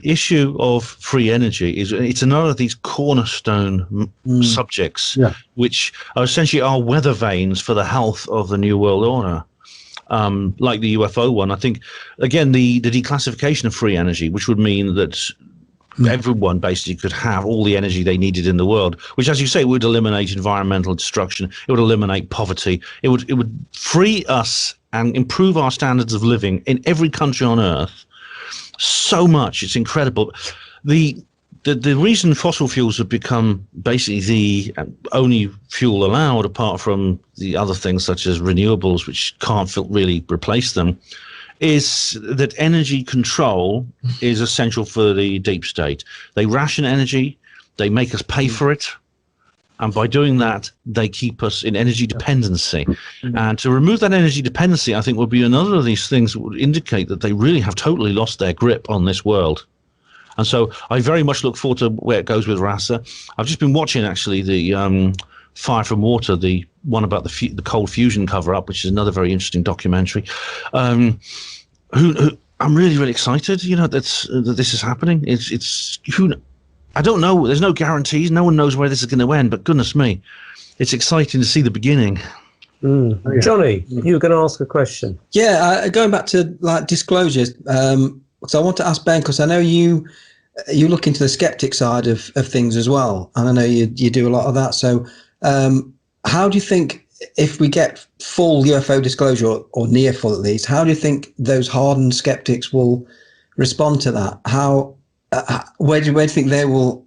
issue of free energy it's another of these cornerstone subjects, which are essentially our weather vanes for the health of the New World Order. Like the UFO one, I think, again, the declassification of free energy, which would mean that everyone basically could have all the energy they needed in the world, which, as you say, would eliminate environmental destruction. It would eliminate poverty. It would free us and improve our standards of living in every country on Earth so much. It's incredible. The reason fossil fuels have become basically the only fuel allowed, apart from the other things such as renewables, which can't really replace them, is that energy control is essential for the deep state. They ration energy, they make us pay for it, and by doing that, they keep us in energy dependency. And to remove that energy dependency, I think, would be another of these things that would indicate that they really have totally lost their grip on this world. And so I very much look forward to where it goes with Rasa. I've just been watching, actually, the Fire from Water, the one about the cold fusion cover-up, which is another very interesting documentary. I'm really, really excited, that this is happening. I don't know. There's no guarantees. No one knows where this is going to end, but goodness me, it's exciting to see the beginning. Johnny, you were going to ask a question. Yeah, going back to disclosures. So I want to ask Ben, because I know you look into the skeptic side of things as well, and I know you do a lot of that. So how do you think, if we get full UFO disclosure, or near full at least, how do you think those hardened skeptics will respond to that? Where do you think they will,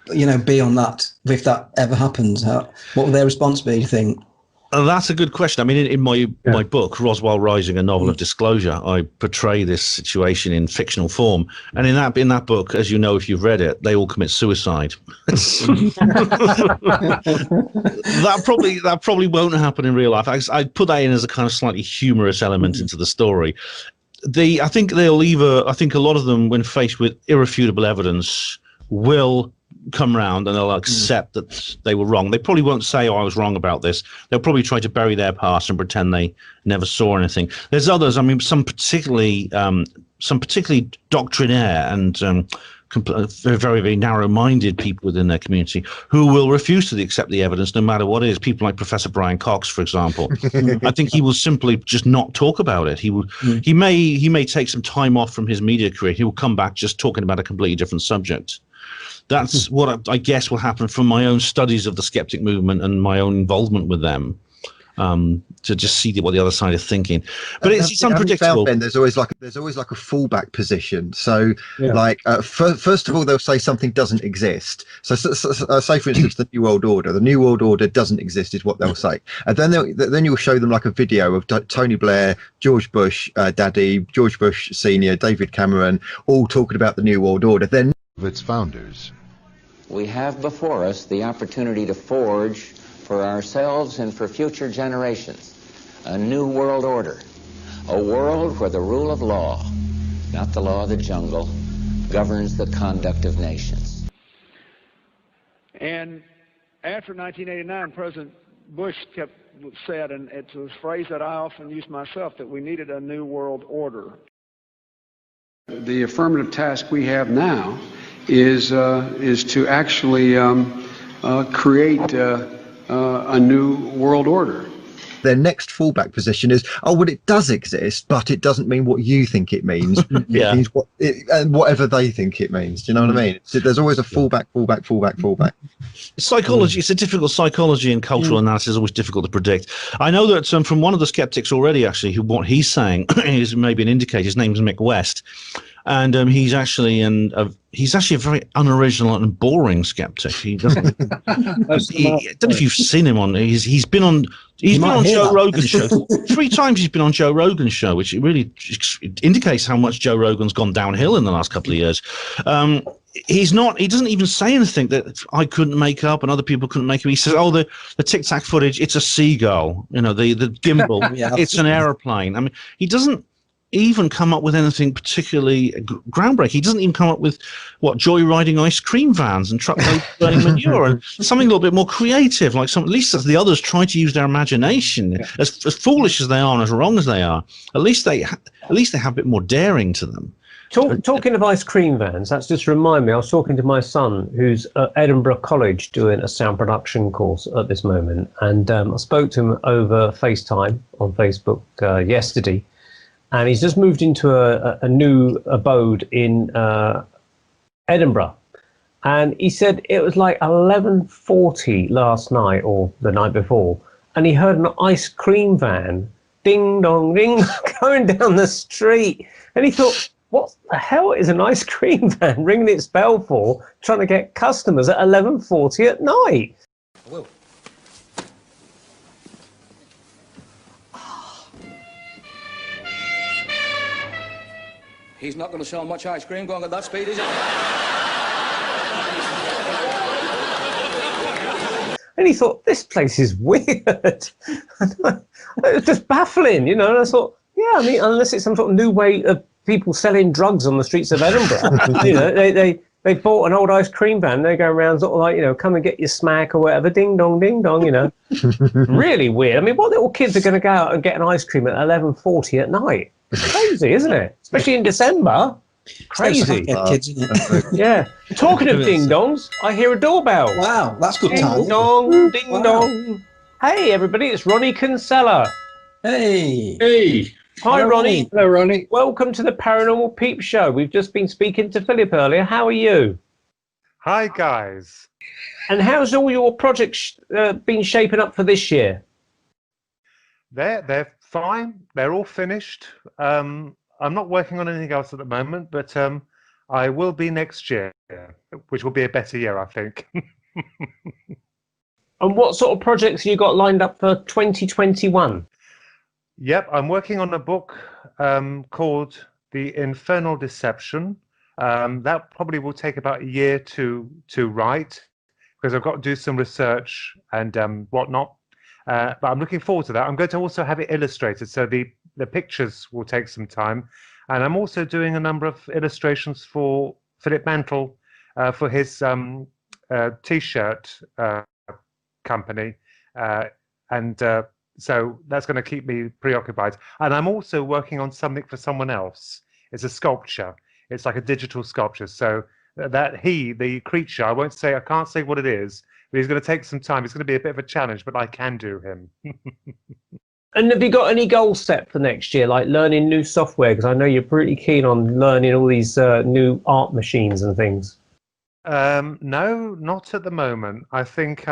be on that, if that ever happens? What will their response be, do you think? That's a good question. I mean, in my book, Roswell Rising, a novel of disclosure, I portray this situation in fictional form. And in that book, as you know, if you've read it, they all commit suicide. That probably won't happen in real life. I put that in as a kind of slightly humorous element into the story. I think a lot of them, when faced with irrefutable evidence, will come round and they'll accept that they were wrong. They probably won't say, I was wrong about this. They'll probably try to bury their past and pretend they never saw anything. There's others, I mean, some particularly doctrinaire and very, very narrow-minded people within their community who will refuse to accept the evidence no matter what it is. People like Professor Brian Cox, for example. I think he will simply just not talk about it. He may take some time off from his media career. He will come back just talking about a completely different subject. That's what I guess will happen from my own studies of the skeptic movement and my own involvement with them, to just see what the other side is thinking. But it's unpredictable. Ben, there's always like a fallback position. So, first of all, they'll say something doesn't exist. So say for instance, the New World Order. The New World Order doesn't exist, is what they'll say. And then you'll show them like a video of Tony Blair, George Bush, Daddy, George Bush Senior, David Cameron, all talking about the New World Order. Then of its founders. We have before us the opportunity to forge for ourselves and for future generations a new world order, a world where the rule of law, not the law of the jungle, governs the conduct of nations. And after 1989, President Bush said, and it's a phrase that I often use myself, that we needed a new world order. The affirmative task we have now is to actually create a new world order. Their next fallback position is, oh, well, it does exist, but it doesn't mean what you think it means. Yeah. It means and whatever they think it means. Do you know what I mean? So there's always a fallback. Psychology, it's a difficult psychology, and cultural analysis is always difficult to predict. I know that from one of the skeptics already, actually, what he's saying is maybe an indicator. His name's Mick West. And he's actually a very unoriginal and boring skeptic. He doesn't. I don't know if you've seen him on. He's been on Joe Rogan's show 3 times. He's been on Joe Rogan's show, which it really indicates how much Joe Rogan's gone downhill in the last couple of years. He's not. He doesn't even say anything that I couldn't make up and other people couldn't make up. He says, "Oh, the Tic Tac footage. It's a seagull. You know, the gimbal. It's an aeroplane." I mean, he doesn't even come up with anything particularly groundbreaking. He doesn't even come up with joyriding ice cream vans and truckloads burning manure and something a little bit more creative, like at least as the others try to use their imagination. Yeah. As foolish as they are and as wrong as they are, at least they have a bit more daring to them. Talking of ice cream vans, that's just remind me. I was talking to my son, who's at Edinburgh College doing a sound production course at this moment, and I spoke to him over FaceTime on Facebook yesterday. And he's just moved into a new abode in Edinburgh. And he said it was like 11:40 last night or the night before. And he heard an ice cream van, ding dong ding, going down the street. And he thought, what the hell is an ice cream van ringing its bell for, trying to get customers at 11:40 at night? I will. He's not going to sell much ice cream going at that speed, is he? And he thought, this place is weird. It was just baffling, you know. And I thought, yeah, I mean, unless it's some sort of new way of people selling drugs on the streets of Edinburgh, you know, they bought an old ice cream van. They go around sort of like, you know, come and get your smack or whatever, ding dong, you know. Really weird. I mean, what little kids are going to go out and get an ice cream at 11:40 at night? Crazy, isn't it? Especially in December. Crazy. Kids, isn't it? Yeah. Talking of ding dongs, I hear a doorbell. Wow, that's good Ding time. dong, ding dong. Hey, everybody, it's Ronnie Kinsella. Hey. Hey. Hi, Hello, Ronnie. Hello, Ronnie. Welcome to the Paranormal Peep Show. We've just been speaking to Philip earlier. How are you? Hi, guys. And how's all your projects been shaping up for this year? They're fine. They're all finished. I'm not working on anything else at the moment, but I will be next year, which will be a better year, I think. And what sort of projects have you got lined up for 2021? Yep, I'm working on a book called The Infernal Deception. That probably will take about a year to write, because I've got to do some research and whatnot. But I'm looking forward to that. I'm going to also have it illustrated, so the pictures will take some time. And I'm also doing a number of illustrations for Philip Mantle for his T-shirt company. So that's going to keep me preoccupied. And I'm also working on something for someone else. It's a sculpture. It's like a digital sculpture. So that the creature, I can't say what it is, but he's going to take some time. It's going to be a bit of a challenge, but I can do him. And have you got any goals set for next year, like learning new software? Because I know you're pretty keen on learning all these new art machines and things. No, not at the moment. I think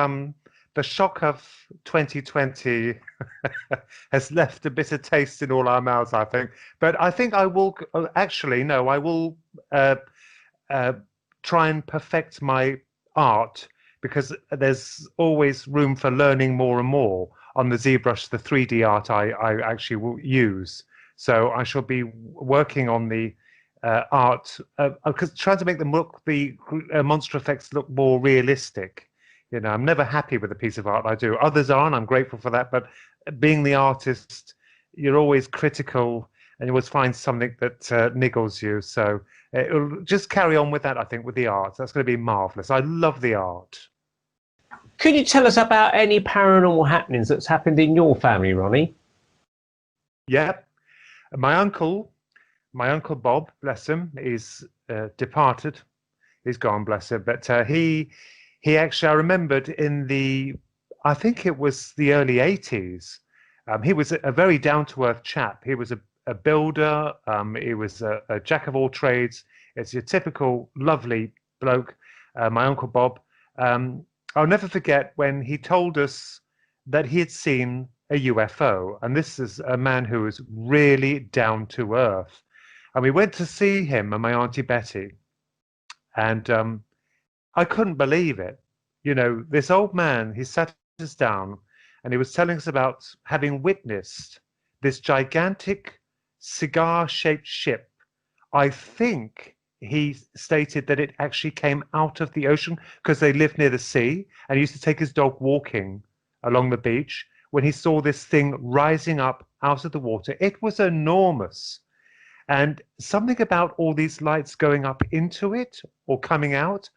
the shock of 2020 has left a bitter taste in all our mouths, I think. But I think I will I will try and perfect my art, because there's always room for learning more and more on the ZBrush, the 3D art I actually will use. So I shall be working on the art, because trying to make them look, the monster effects look more realistic. You know, I'm never happy with a piece of art I do. Others are, and I'm grateful for that. But being the artist, you're always critical, and you always find something that niggles you. So it'll just carry on with that, I think, with the art. That's going to be marvelous. I love the art. Could you tell us about any paranormal happenings that's happened in your family, Ronnie? Yep. My uncle Bob, bless him, is departed. He's gone, bless him. But he actually, I remembered I think it was the early 80s, He was a very down-to-earth chap. He was a builder. He was a jack of all trades. It's your typical lovely bloke, my Uncle Bob. I'll never forget when he told us that he had seen a UFO. And this is a man who was really down to earth. And we went to see him and my Auntie Betty. And I couldn't believe it. You know, this old man, he sat us down and he was telling us about having witnessed this gigantic cigar-shaped ship. I think he stated that it actually came out of the ocean because they lived near the sea, and he used to take his dog walking along the beach when he saw this thing rising up out of the water. It was enormous. And something about all these lights going up into it or coming out.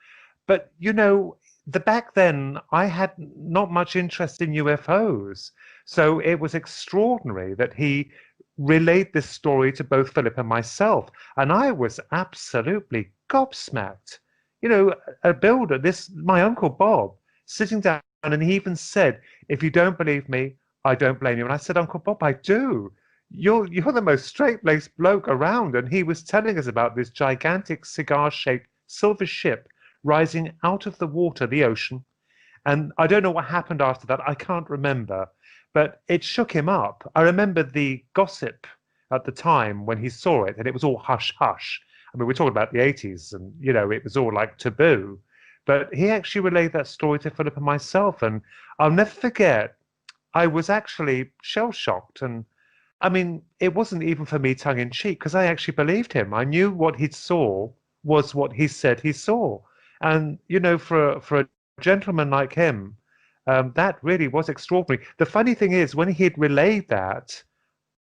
But, you know, back then I had not much interest in UFOs. So it was extraordinary that he relayed this story to both Philip and myself. And I was absolutely gobsmacked. You know, a builder, my Uncle Bob, sitting down, and he even said, if you don't believe me, I don't blame you. And I said, Uncle Bob, I do. You're the most straight-laced bloke around. And he was telling us about this gigantic cigar-shaped silver ship rising out of the water, the ocean. And I don't know what happened after that. I can't remember. But it shook him up. I remember the gossip at the time when he saw it, and it was all hush-hush. I mean, we're talking about the 80s, and, you know, it was all like taboo. But he actually relayed that story to Philip and myself, and I'll never forget, I was actually shell-shocked. And, I mean, it wasn't even for me tongue-in-cheek, because I actually believed him. I knew what he saw was what he said he saw. And, you know, for a gentleman like him, that really was extraordinary. The funny thing is, when he had relayed that,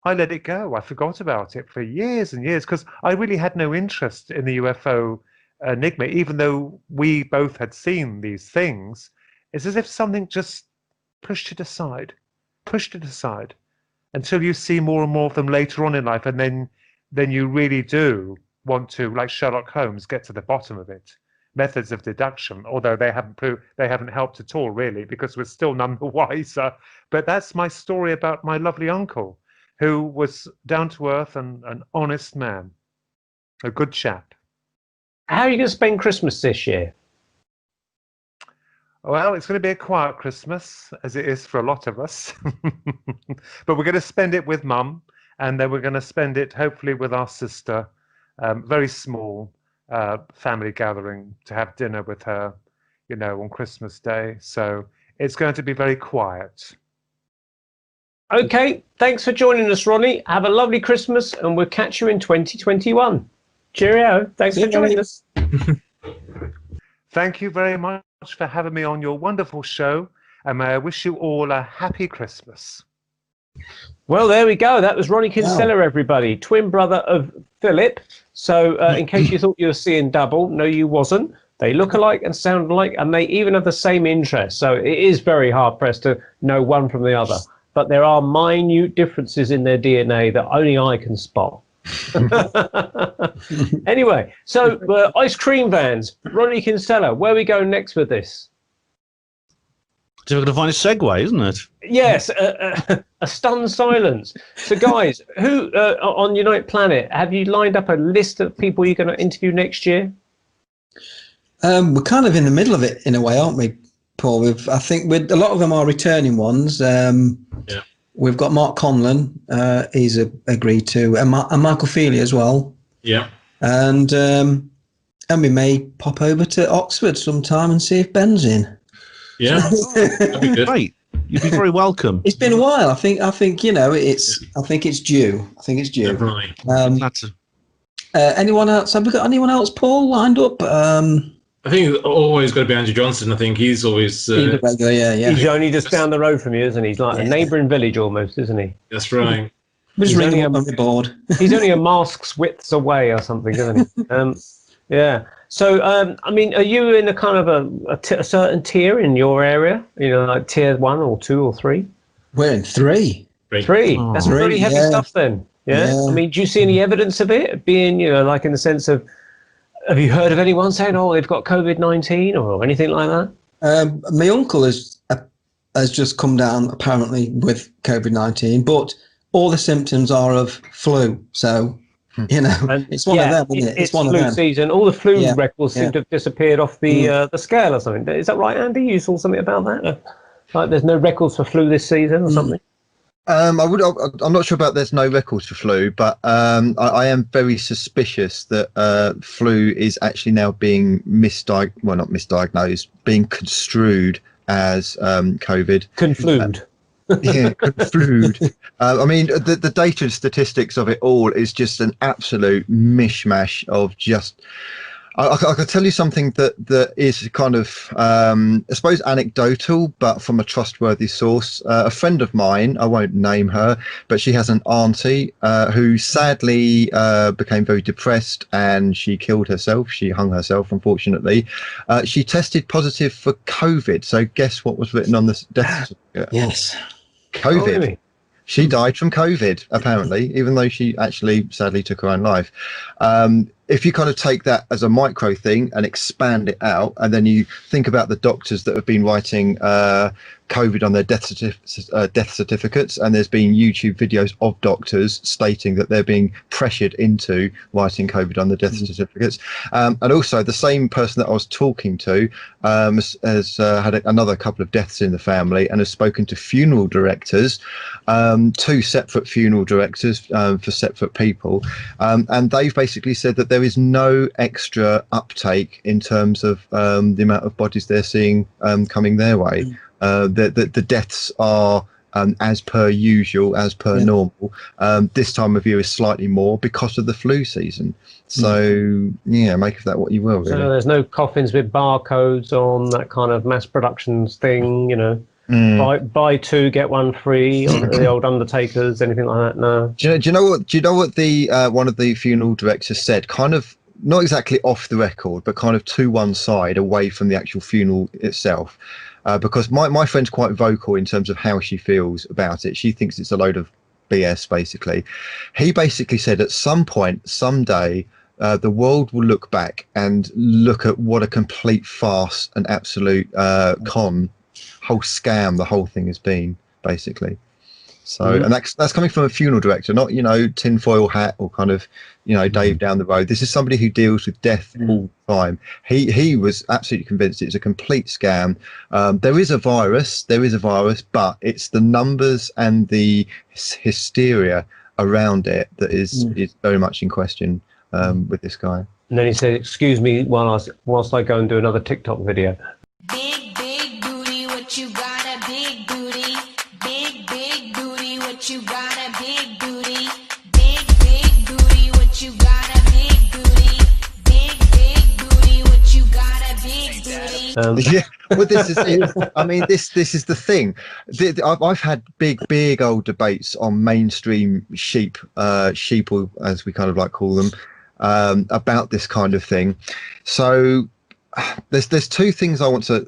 I let it go. I forgot about it for years and years, because I really had no interest in the UFO enigma, even though we both had seen these things. It's as if something just pushed it aside until you see more and more of them later on in life, and then you really do want to, like Sherlock Holmes, get to the bottom of it. Methods of deduction, although they haven't helped at all, really, because we're still none the wiser. But that's my story about my lovely uncle, who was down to earth and an honest man, a good chap. How are you going to spend Christmas this year? Well, it's going to be a quiet Christmas, as it is for a lot of us. But we're going to spend it with Mum, and then we're going to spend it, hopefully, with our sister. Very small family gathering to have dinner with her, you know, on Christmas Day. So it's going to be very quiet. Okay, thanks for joining us, Ronnie. Have a lovely Christmas, and we'll catch you in 2021. Cheerio. Thanks for joining us. Thank you very much for having me on your wonderful show, and may I wish you all a happy Christmas. Well, there we go. That was Ronnie Kinsella, everybody. Twin brother of Philip. So in case you thought you were seeing double, no, you wasn't. They look alike and sound alike, and they even have the same interests. So it is very hard-pressed to know one from the other. But there are minute differences in their DNA that only I can spot. Anyway, so ice cream vans. Ronnie Kinsella, where are we going next with this? Difficult to find a segue, isn't it? Yes, a stunned silence. So, guys, who on Unite Planet have you lined up a list of people you're going to interview next year? We're kind of in the middle of it in a way, aren't we, Paul? I think a lot of them are returning ones. Yeah. We've got Mark Conlon. He's agreed to, and Michael Feely as well. Yeah. And we may pop over to Oxford sometime and see if Ben's in. Yeah, that'd be good. Great. You'd be very welcome. It's been a while. I think you know it's. I think it's due. Definitely. Anyone else? Have we got anyone else, Paul, lined up? I think it's always got to be Andrew Johnson. I think he's always. He's a regular, yeah. He's only just down the road from you, isn't he? He's like a neighbouring village almost, isn't he? That's right. Just ring him on the board. He's only a mask's width away or something, isn't he? Yeah. So, I mean, are you in a kind of a certain tier in your area? You know, like tier 1 or 2 or 3? We're in 3. 3. That's pretty heavy stuff then. Yeah? I mean, do you see any evidence of it being, you know, like in the sense of, have you heard of anyone saying, oh, they've got COVID-19 or anything like that? My uncle is has just come down apparently with COVID-19, but all the symptoms are of flu. So, you know, And it's one of them, isn't it? It's one flu of them. season. All the flu Yeah, records seem yeah. to have disappeared off the scale or something. Is that right, Andy? You saw something about that? Like there's no records for flu this season or something? I'm not sure about there's no records for flu, but I am very suspicious that flu is actually now being not misdiagnosed, being construed as COVID. Conflued. Yeah, conflued. I mean, the data and statistics of it all is just an absolute mishmash of just. I can tell you something that is kind of, I suppose, anecdotal, but from a trustworthy source. A friend of mine, I won't name her, but she has an auntie who sadly became very depressed and she killed herself. She hung herself, unfortunately. She tested positive for COVID. So guess what was written on the death certificate? Yes. COVID. Oh, really? She died from COVID, apparently, even though she actually sadly took her own life. If you kind of take that as a micro thing and expand it out, and then you think about the doctors that have been writing COVID on their death certificates, and there's been YouTube videos of doctors stating that they're being pressured into writing COVID on the death certificates. And also the same person that I was talking to has had another couple of deaths in the family and has spoken to funeral directors, 2 separate funeral directors for separate people. And they've basically said that there is no extra uptake in terms of the amount of bodies they're seeing coming their way. The deaths are as per usual, as per normal. This time of year is slightly more because of the flu season. So, yeah, make of that what you will, really. So there's no coffins with barcodes on, that kind of mass productions thing, you know. Buy 2 get 1 free on the old undertakers, anything like that? No. Do you know what the one of the funeral directors said? Kind of not exactly off the record, but kind of to one side, away from the actual funeral itself. Because my friend's quite vocal in terms of how she feels about it. She thinks it's a load of BS, basically. He basically said at some point, someday, the world will look back and look at what a complete farce and absolute whole scam the whole thing has been, basically. So, and that's coming from a funeral director, not, tinfoil hat or kind of, Dave down the road. This is somebody who deals with death all the time. He was absolutely convinced it's a complete scam. There is a virus, but it's the numbers and the hysteria around it that is very much in question with this guy. And then he said, "Excuse me, whilst I go and do another TikTok video." Big, big booty, what you got a big booty. Big, big booty, what you got a big booty. Big, big booty, what you got a big booty. Big, big booty, what you got a big booty. Yeah, well, this is it. I mean, this is the thing. I've had big old debates on mainstream sheeple, as we kind of like call them, about this kind of thing. So there's 2 things I want to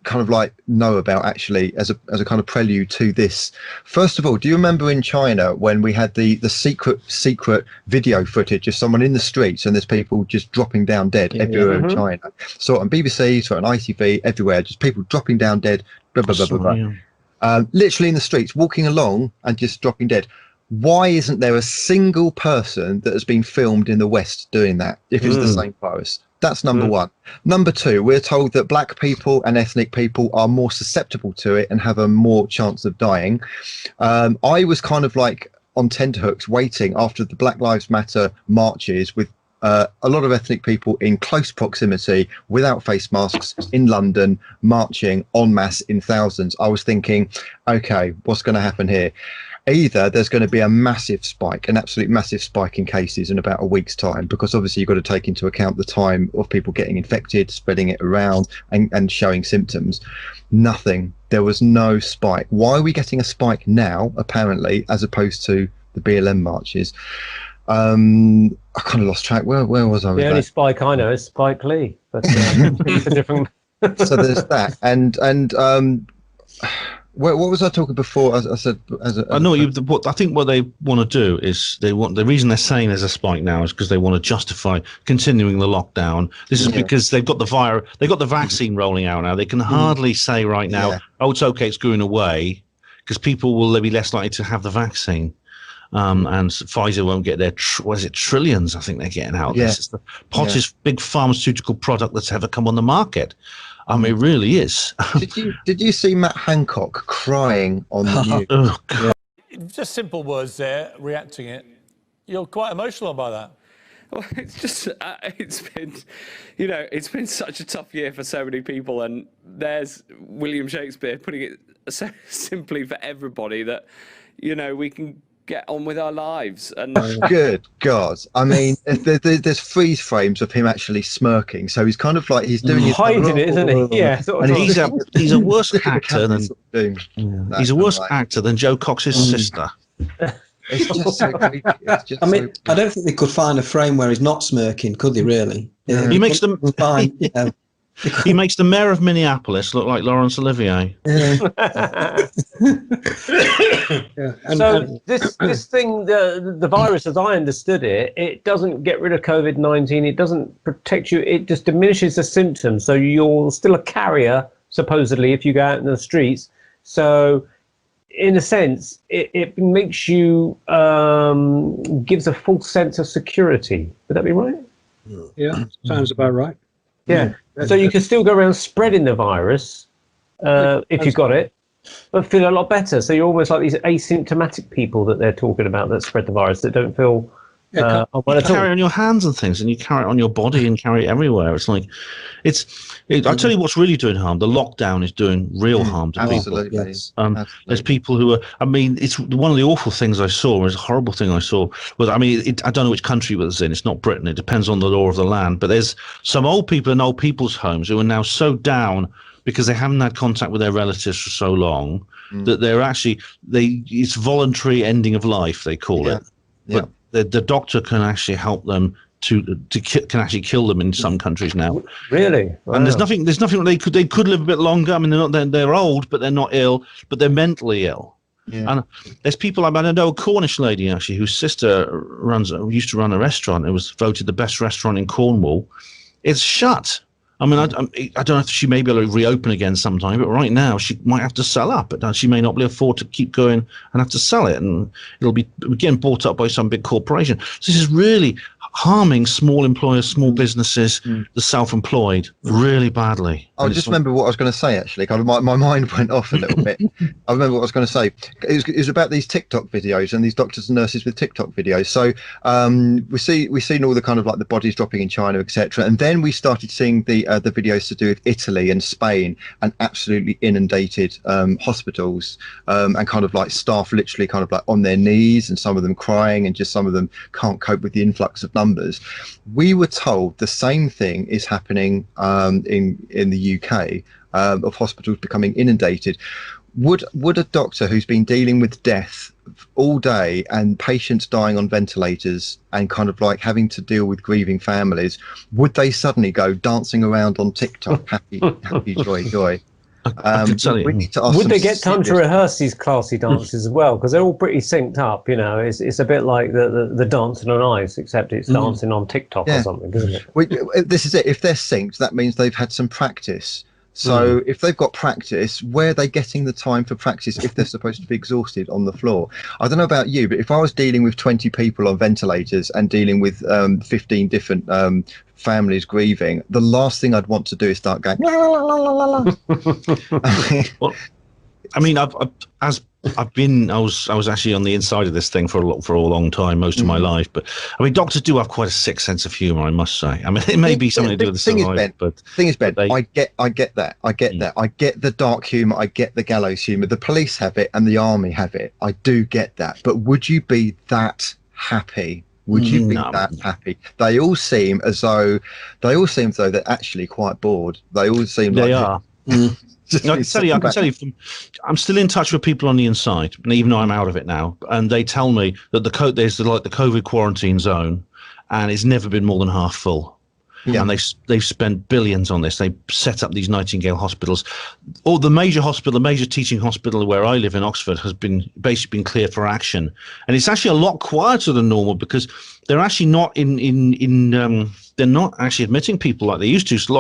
kind of like know about, actually, as a kind of prelude to this. First of all, do you remember in China when we had the secret video footage of someone in the streets and there's people just dropping down dead everywhere in China? Saw it on BBC, saw it on ITV, everywhere, just people dropping down dead, blah, blah, blah, blah, blah. Literally in the streets, walking along and just dropping dead. Why isn't there a single person that has been filmed in the West doing that if it's the same virus? That's number 1. Number 2, we're told that black people and ethnic people are more susceptible to it and have a more chance of dying. I was kind of like on tenterhooks waiting after the Black Lives Matter marches with a lot of ethnic people in close proximity without face masks in London marching en masse in thousands. I was thinking, okay, what's going to happen here? Either there's going to be a massive spike, an absolute massive spike in cases in about a week's time, because obviously you've got to take into account the time of people getting infected, spreading it around and showing symptoms. Nothing. There was no spike. Why are we getting a spike now, apparently, as opposed to the BLM marches? I kind of lost track. Where was I with The only Spike I know is Spike Lee. But it's a different... So there's that. And What was I talking before? I said, I know I think what they want to do is the reason they're saying there's a spike now is because they want to justify continuing the lockdown. This is because they've got the vaccine rolling out now. They can hardly say right now, oh, it's okay, it's going away, because people will be less likely to have the vaccine. And Pfizer won't get their trillions. I think they're getting out. Yeah. This is the hottest big pharmaceutical product that's ever come on the market. I mean, it really is. Did you see Matt Hancock crying on the news? Oh, God. Just simple words there, reacting it. You're quite emotional by that. Well, it's just, it's been such a tough year for so many people, and there's William Shakespeare putting it so simply for everybody that, we can get on with our lives. And Good God. I mean, there's freeze frames of him actually smirking. So he's kind of like, he's doing his hiding it, isn't he? Yeah. And he's a worse actor than he's a worse actor than Joe Cox's sister. It's just so creepy. It's just I don't think they could find a frame where he's not smirking, could they? Really? Yeah. He makes them. He makes the mayor of Minneapolis look like Laurence Olivier. So this thing, the virus, as I understood it, it doesn't get rid of COVID-19. It doesn't protect you. It just diminishes the symptoms. So you're still a carrier, supposedly, if you go out in the streets. So in a sense, it makes you, gives a false sense of security. Would that be right? Yeah, sounds about right. Yeah. So you can still go around spreading the virus if you've got it, but feel a lot better. So you're almost like these asymptomatic people that they're talking about that spread the virus that don't feel you carry it on your hands and things, and you carry it on your body and carry it everywhere. It's like, I tell you what's really doing harm. The lockdown is doing real harm to people. Yes. There's people who are, it's one of the awful things I saw, was a horrible thing I saw, was, I don't know which country it was in. It's not Britain. It depends on the law of the land. But there's some old people in old people's homes who are now so down because they haven't had contact with their relatives for so long that they're actually, it's voluntary ending of life, they call it. But the doctor can actually help them can actually kill them in some countries now. Really? Wow. And there's nothing they could live a bit longer. I mean, they're old, but they're not ill, but they're mentally ill. Yeah. And there's people, I know a Cornish lady actually whose sister used to run a restaurant. It was voted the best restaurant in Cornwall. It's shut. I mean, I don't know if she may be able to reopen again sometime, but right now she might have to sell up. But she may not be able to afford to keep going and have to sell it, and it'll be getting bought up by some big corporation. So this is really harming small employers, small businesses, the self-employed, really badly. I just remember what I was going to say, actually. Kind of my mind went off a little bit. I remember what I was going to say. It was about these TikTok videos and these doctors and nurses with TikTok videos. So we've seen all the kind of like the bodies dropping in China, etc. And then we started seeing the videos to do with Italy and Spain and absolutely inundated hospitals and kind of like staff literally kind of like on their knees, and some of them crying, and just some of them can't cope with the influx of numbers. We were told the same thing is happening in the UK of hospitals becoming inundated. Would a doctor who's been dealing with death all day and patients dying on ventilators and kind of like having to deal with grieving families, would they suddenly go dancing around on TikTok, happy, joy? We need to ask, would they get time to rehearse these classy dances as well? Because they're all pretty synced up, It's a bit like the dancing on ice, except it's dancing on TikTok or something, isn't it? This is it. If they're synced, that means they've had some practice. So if they've got practice, where are they getting the time for practice if they're supposed to be exhausted on the floor? I don't know about you, but if I was dealing with 20 people on ventilators and dealing with 15 different families grieving, the last thing I'd want to do is start going, la, la, la, la, la, la. Well, I mean, I was actually on the inside of this thing for a long time, most of my life. But I mean, doctors do have quite a sick sense of humour, I must say. I mean, it may be something to do with the survival, but thing is, Ben, I get that. I get the dark humour. I get the gallows humour. The police have it, and the army have it. I do get that. But would you be that happy? Would you be that happy? They all seem as though they're actually quite bored. They all seem like they are. I can tell you, I'm still in touch with people on the inside, and even though I'm out of it now, and they tell me that there's the COVID quarantine zone, and it's never been more than half full. and they've spent billions on this. They set up these Nightingale hospitals. All the major teaching hospital where I live in Oxford has been basically been cleared for action, and it's actually a lot quieter than normal because they're actually not they're not actually admitting people like they used to. So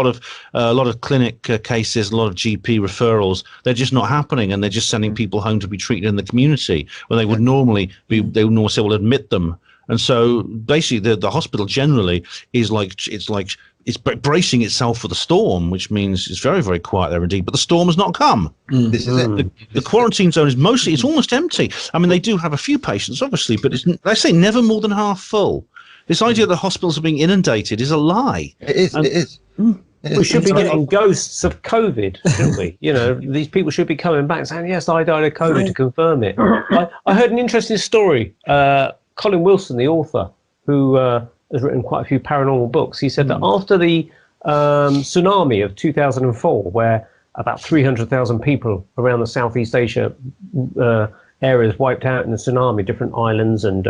a lot of clinic cases, a lot of GP referrals, they're just not happening, and they're just sending people home to be treated in the community where they would normally be. They would normally say, "Well, admit them." And so basically, the hospital generally is it's bracing itself for the storm, which means it's very, very quiet there indeed. But the storm has not come. This is it. The quarantine zone is it's almost empty. I mean, they do have a few patients, obviously, but they say never more than half full. This idea that hospitals are being inundated is a lie. It is. It is. We should be getting ghosts of COVID, shouldn't we? You know, these people should be coming back saying, yes, I died of COVID, to confirm it. I heard an interesting story. Colin Wilson, the author, who has written quite a few paranormal books, he said that after the tsunami of 2004, where about 300,000 people around the Southeast Asia areas wiped out in the tsunami, different islands and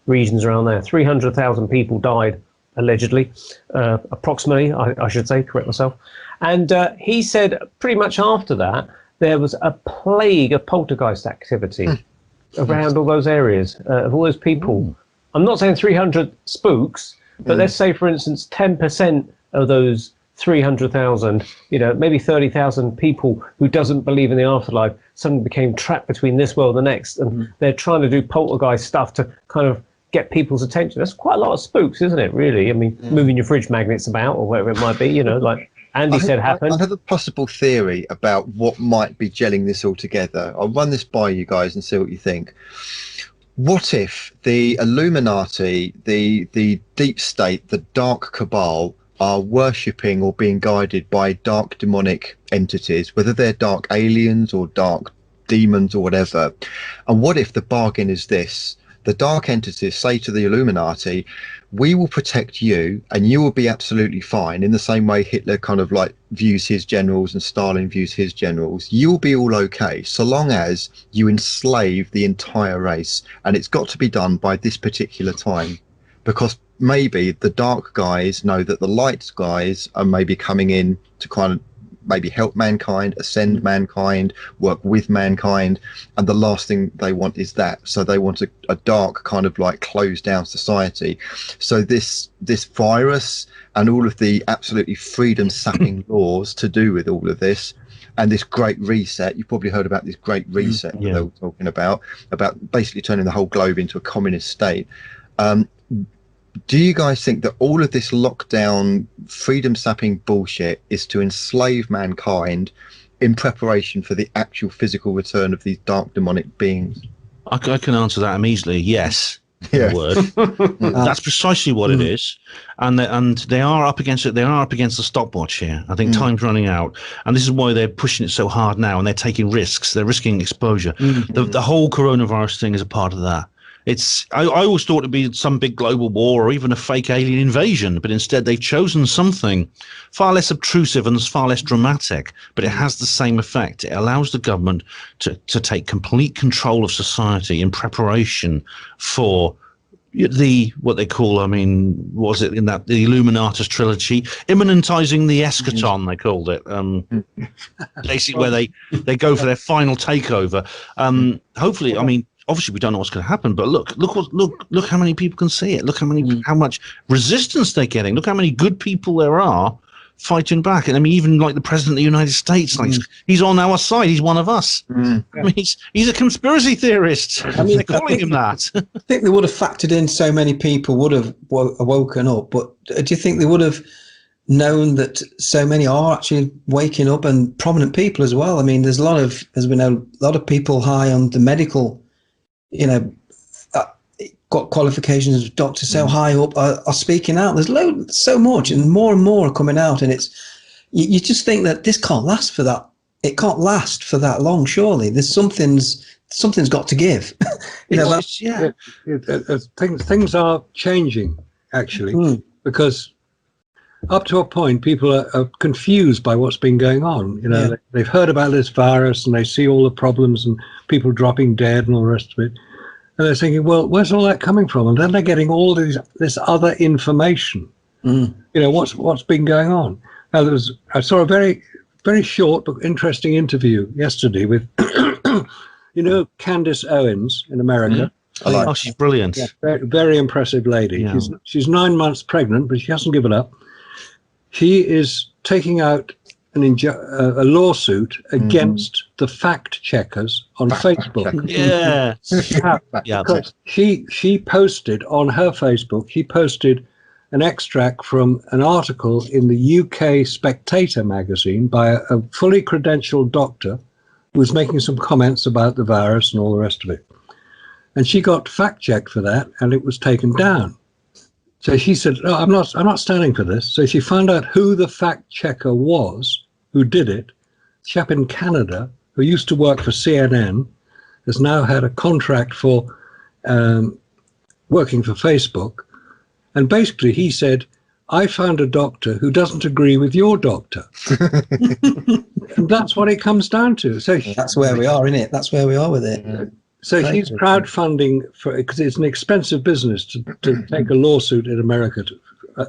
regions around there, 300,000 people died, allegedly, approximately, I should say, correct myself. And he said pretty much after that, there was a plague of poltergeist activity around all those areas, of all those people. I'm not saying 300 spooks, but let's say, for instance, 10% of those 300,000, maybe 30,000 people who doesn't believe in the afterlife suddenly became trapped between this world and the next, and they're trying to do poltergeist stuff to kind of get people's attention. That's quite a lot of spooks, isn't it, really? I mean, moving your fridge magnets about or whatever it might be, like Andy said happened. I have a possible theory about what might be gelling this all together. I'll run this by you guys and see what you think. What if the Illuminati, the deep state, the dark cabal are worshipping or being guided by dark demonic entities, whether they're dark aliens or dark demons or whatever? And what if the bargain is this? The dark entities say to the Illuminati, we will protect you and you will be absolutely fine, in the same way Hitler kind of like views his generals and Stalin views his generals. You'll be all okay so long as you enslave the entire race, and it's got to be done by this particular time, because maybe the dark guys know that the light guys are maybe coming in to kind of maybe help mankind, ascend mankind, work with mankind, and the last thing they want is that. So they want a dark kind of like closed down society. So this virus and all of the absolutely freedom sapping laws to do with all of this, and this great reset, you've probably heard about this great reset that they were talking about basically turning the whole globe into a communist state. Do you guys think that all of this lockdown, freedom sapping bullshit is to enslave mankind in preparation for the actual physical return of these dark demonic beings? I can answer that immediately. Yes. Yeah. Word. That's precisely what it is, and they are up against it. They are up against the stopwatch here. I think time's running out, and this is why they're pushing it so hard now, and they're taking risks. They're risking exposure. The whole coronavirus thing is a part of that. I always thought it'd be some big global war or even a fake alien invasion, but instead they've chosen something far less obtrusive and far less dramatic, but it has the same effect. It allows the government to take complete control of society in preparation for what they call, was it in that the Illuminatus trilogy, immanentizing the eschaton, they called it, basically where they go for their final takeover. Hopefully, obviously we don't know what's going to happen, but look how many people can see it. Look how much resistance they're getting. Look how many good people there are fighting back. And even like the president of the United States, he's on our side. He's one of us. He's a conspiracy theorist. They're calling him that. I think they would have factored in so many people would have woken up, but do you think they would have known that so many are actually waking up, and prominent people as well? There's a lot of, as we know, a lot of people high on the medical, got qualifications as doctors, so high up are speaking out. There's so much, and more are coming out, and you just think that this can't last for that. It can't last for that long. Surely there's something's got to give. Things are changing actually, because up to a point people are confused by what's been going on. They've heard about this virus and they see all the problems and people dropping dead and all the rest of it, and they're thinking, well, where's all that coming from? And then they're getting all this other information You know, what's been going on? Now, I saw a very, very short but interesting interview yesterday with, you know, Candace Owens in America. Oh, she's brilliant. Yeah, very, very impressive lady. Yeah. She's 9 months pregnant, but she hasn't given up. She is taking out a lawsuit against the fact checkers on Facebook. Yeah. Because she posted on her Facebook, she posted an extract from an article in the UK Spectator magazine by a fully credentialed doctor who was making some comments about the virus and all the rest of it. And she got fact-checked for that, and it was taken down. So she said, "No, I'm not standing for this." So she found out who the fact-checker was, who did it. A chap in Canada who used to work for CNN, has now had a contract for working for Facebook. And basically he said, "I found a doctor who doesn't agree with your doctor." And that's what it comes down to. So that's where we are, isn't it? That's where we are with it. So she's crowdfunding because it's an expensive business to take a lawsuit in America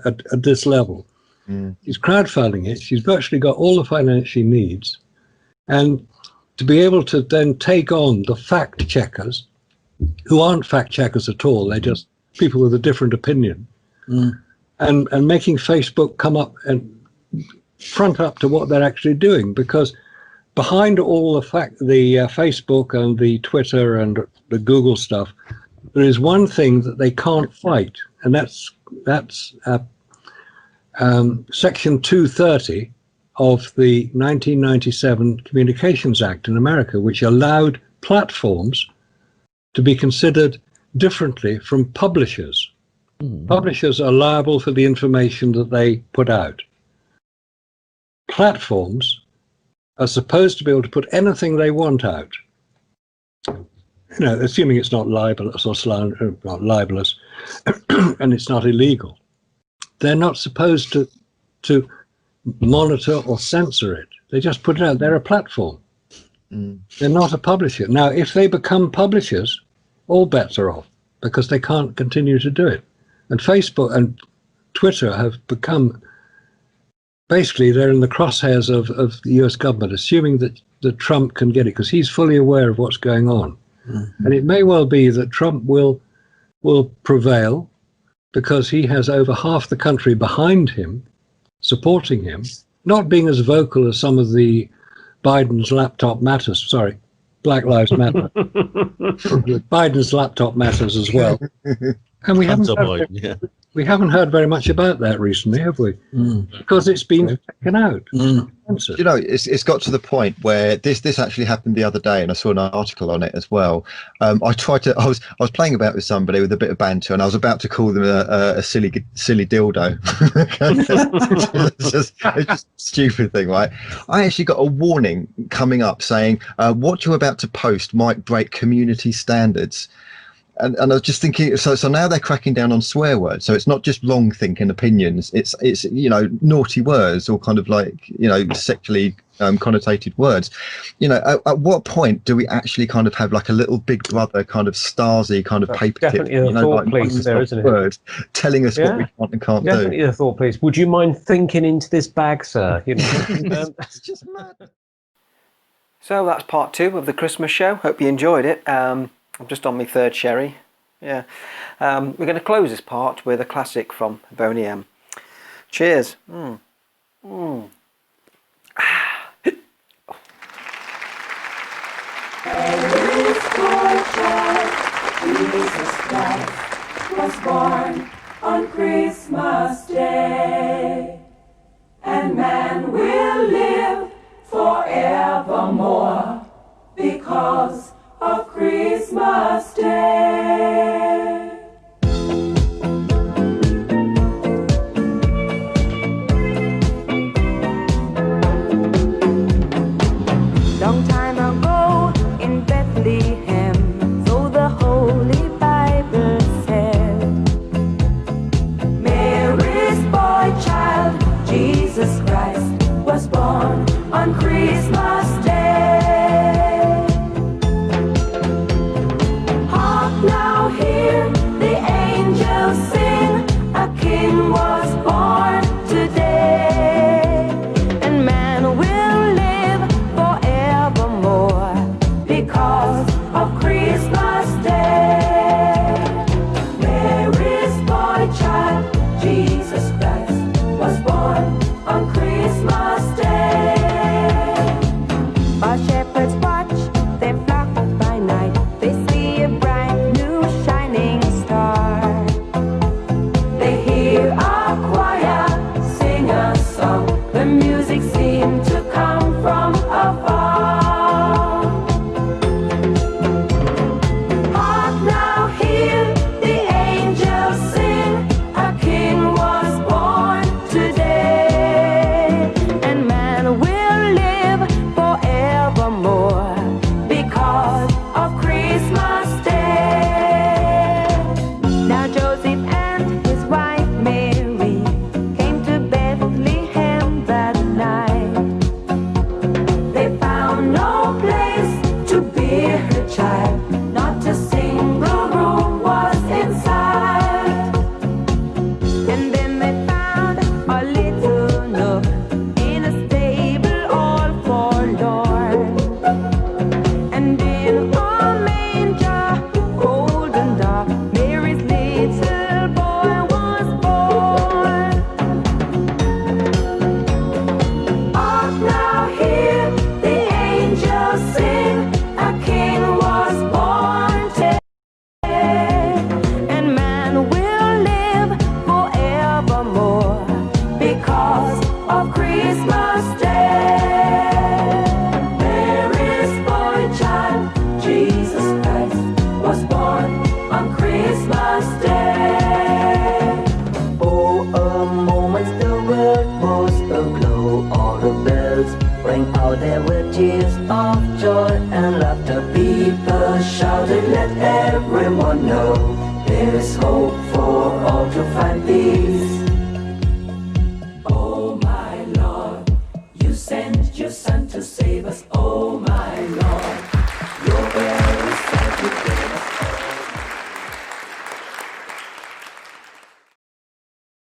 at this level. She's crowdfunding it. She's virtually got all the finance she needs. And to be able to then take on the fact checkers, who aren't fact checkers at all, they're just people with a different opinion, and making Facebook come up and front up to what they're actually doing, because behind all the Facebook and the Twitter and the Google stuff, there is one thing that they can't fight, and that's Section 230 of the 1997 Communications Act in America, which allowed platforms to be considered differently from publishers. Publishers are liable for the information that they put out. Platforms are supposed to be able to put anything they want out, you know, assuming it's not libelous or not libelous, and it's not illegal. They're not supposed to monitor or censor it. They just put it out. They're a platform. They're not a publisher. Now, if they become publishers, all bets are off, because they can't continue to do it. And Facebook and Twitter have become, basically, they're in the crosshairs of the US government, assuming that Trump can get it, because he's fully aware of what's going on. And it may well be that Trump will prevail, because he has over half the country behind him, supporting him, not being as vocal as some of the Biden's laptop matters. Sorry, Black Lives Matter. Biden's laptop matters as well. And we haven't heard very much about that recently, have we? Because it's been taken out. You know, it's got to the point where this actually happened the other day, and I saw an article on it as well. I was playing about with somebody with a bit of banter, and I was about to call them a silly dildo. it's just a stupid thing, right? I actually got a warning coming up saying what you're about to post might break community standards. And I was just thinking, so now they're cracking down on swear words. So it's not just wrong thinking opinions. It's you know, naughty words, or kind of like, you know, sexually connotated words. You know, at what point do we actually kind of have like a little Big Brother kind of Stasi kind of paper definitely tip, the thought police there, isn't it? Word, telling us what we can and can't do. Definitely the thought police. Would you mind thinking into this bag, sir? You know, it's just mad. So that's part 2 of the Christmas show. Hope you enjoyed it. I'm just on my 3rd sherry. Yeah. We're going to close this part with a classic from Boney M. Cheers. Jesus Christ was born on Christmas Day, and man will live forevermore because of Christmas Day. Long time ago in Bethlehem, so the Holy Bible said, Mary's boy child, Jesus Christ, was born on Christmas Day. Hark now, hear the angels sing, a king was born. jingle bells rang out there with tears of joy and laughter. People shouted, let everyone know there is hope for all to find peace. Oh my Lord, you sent your Son to save us all.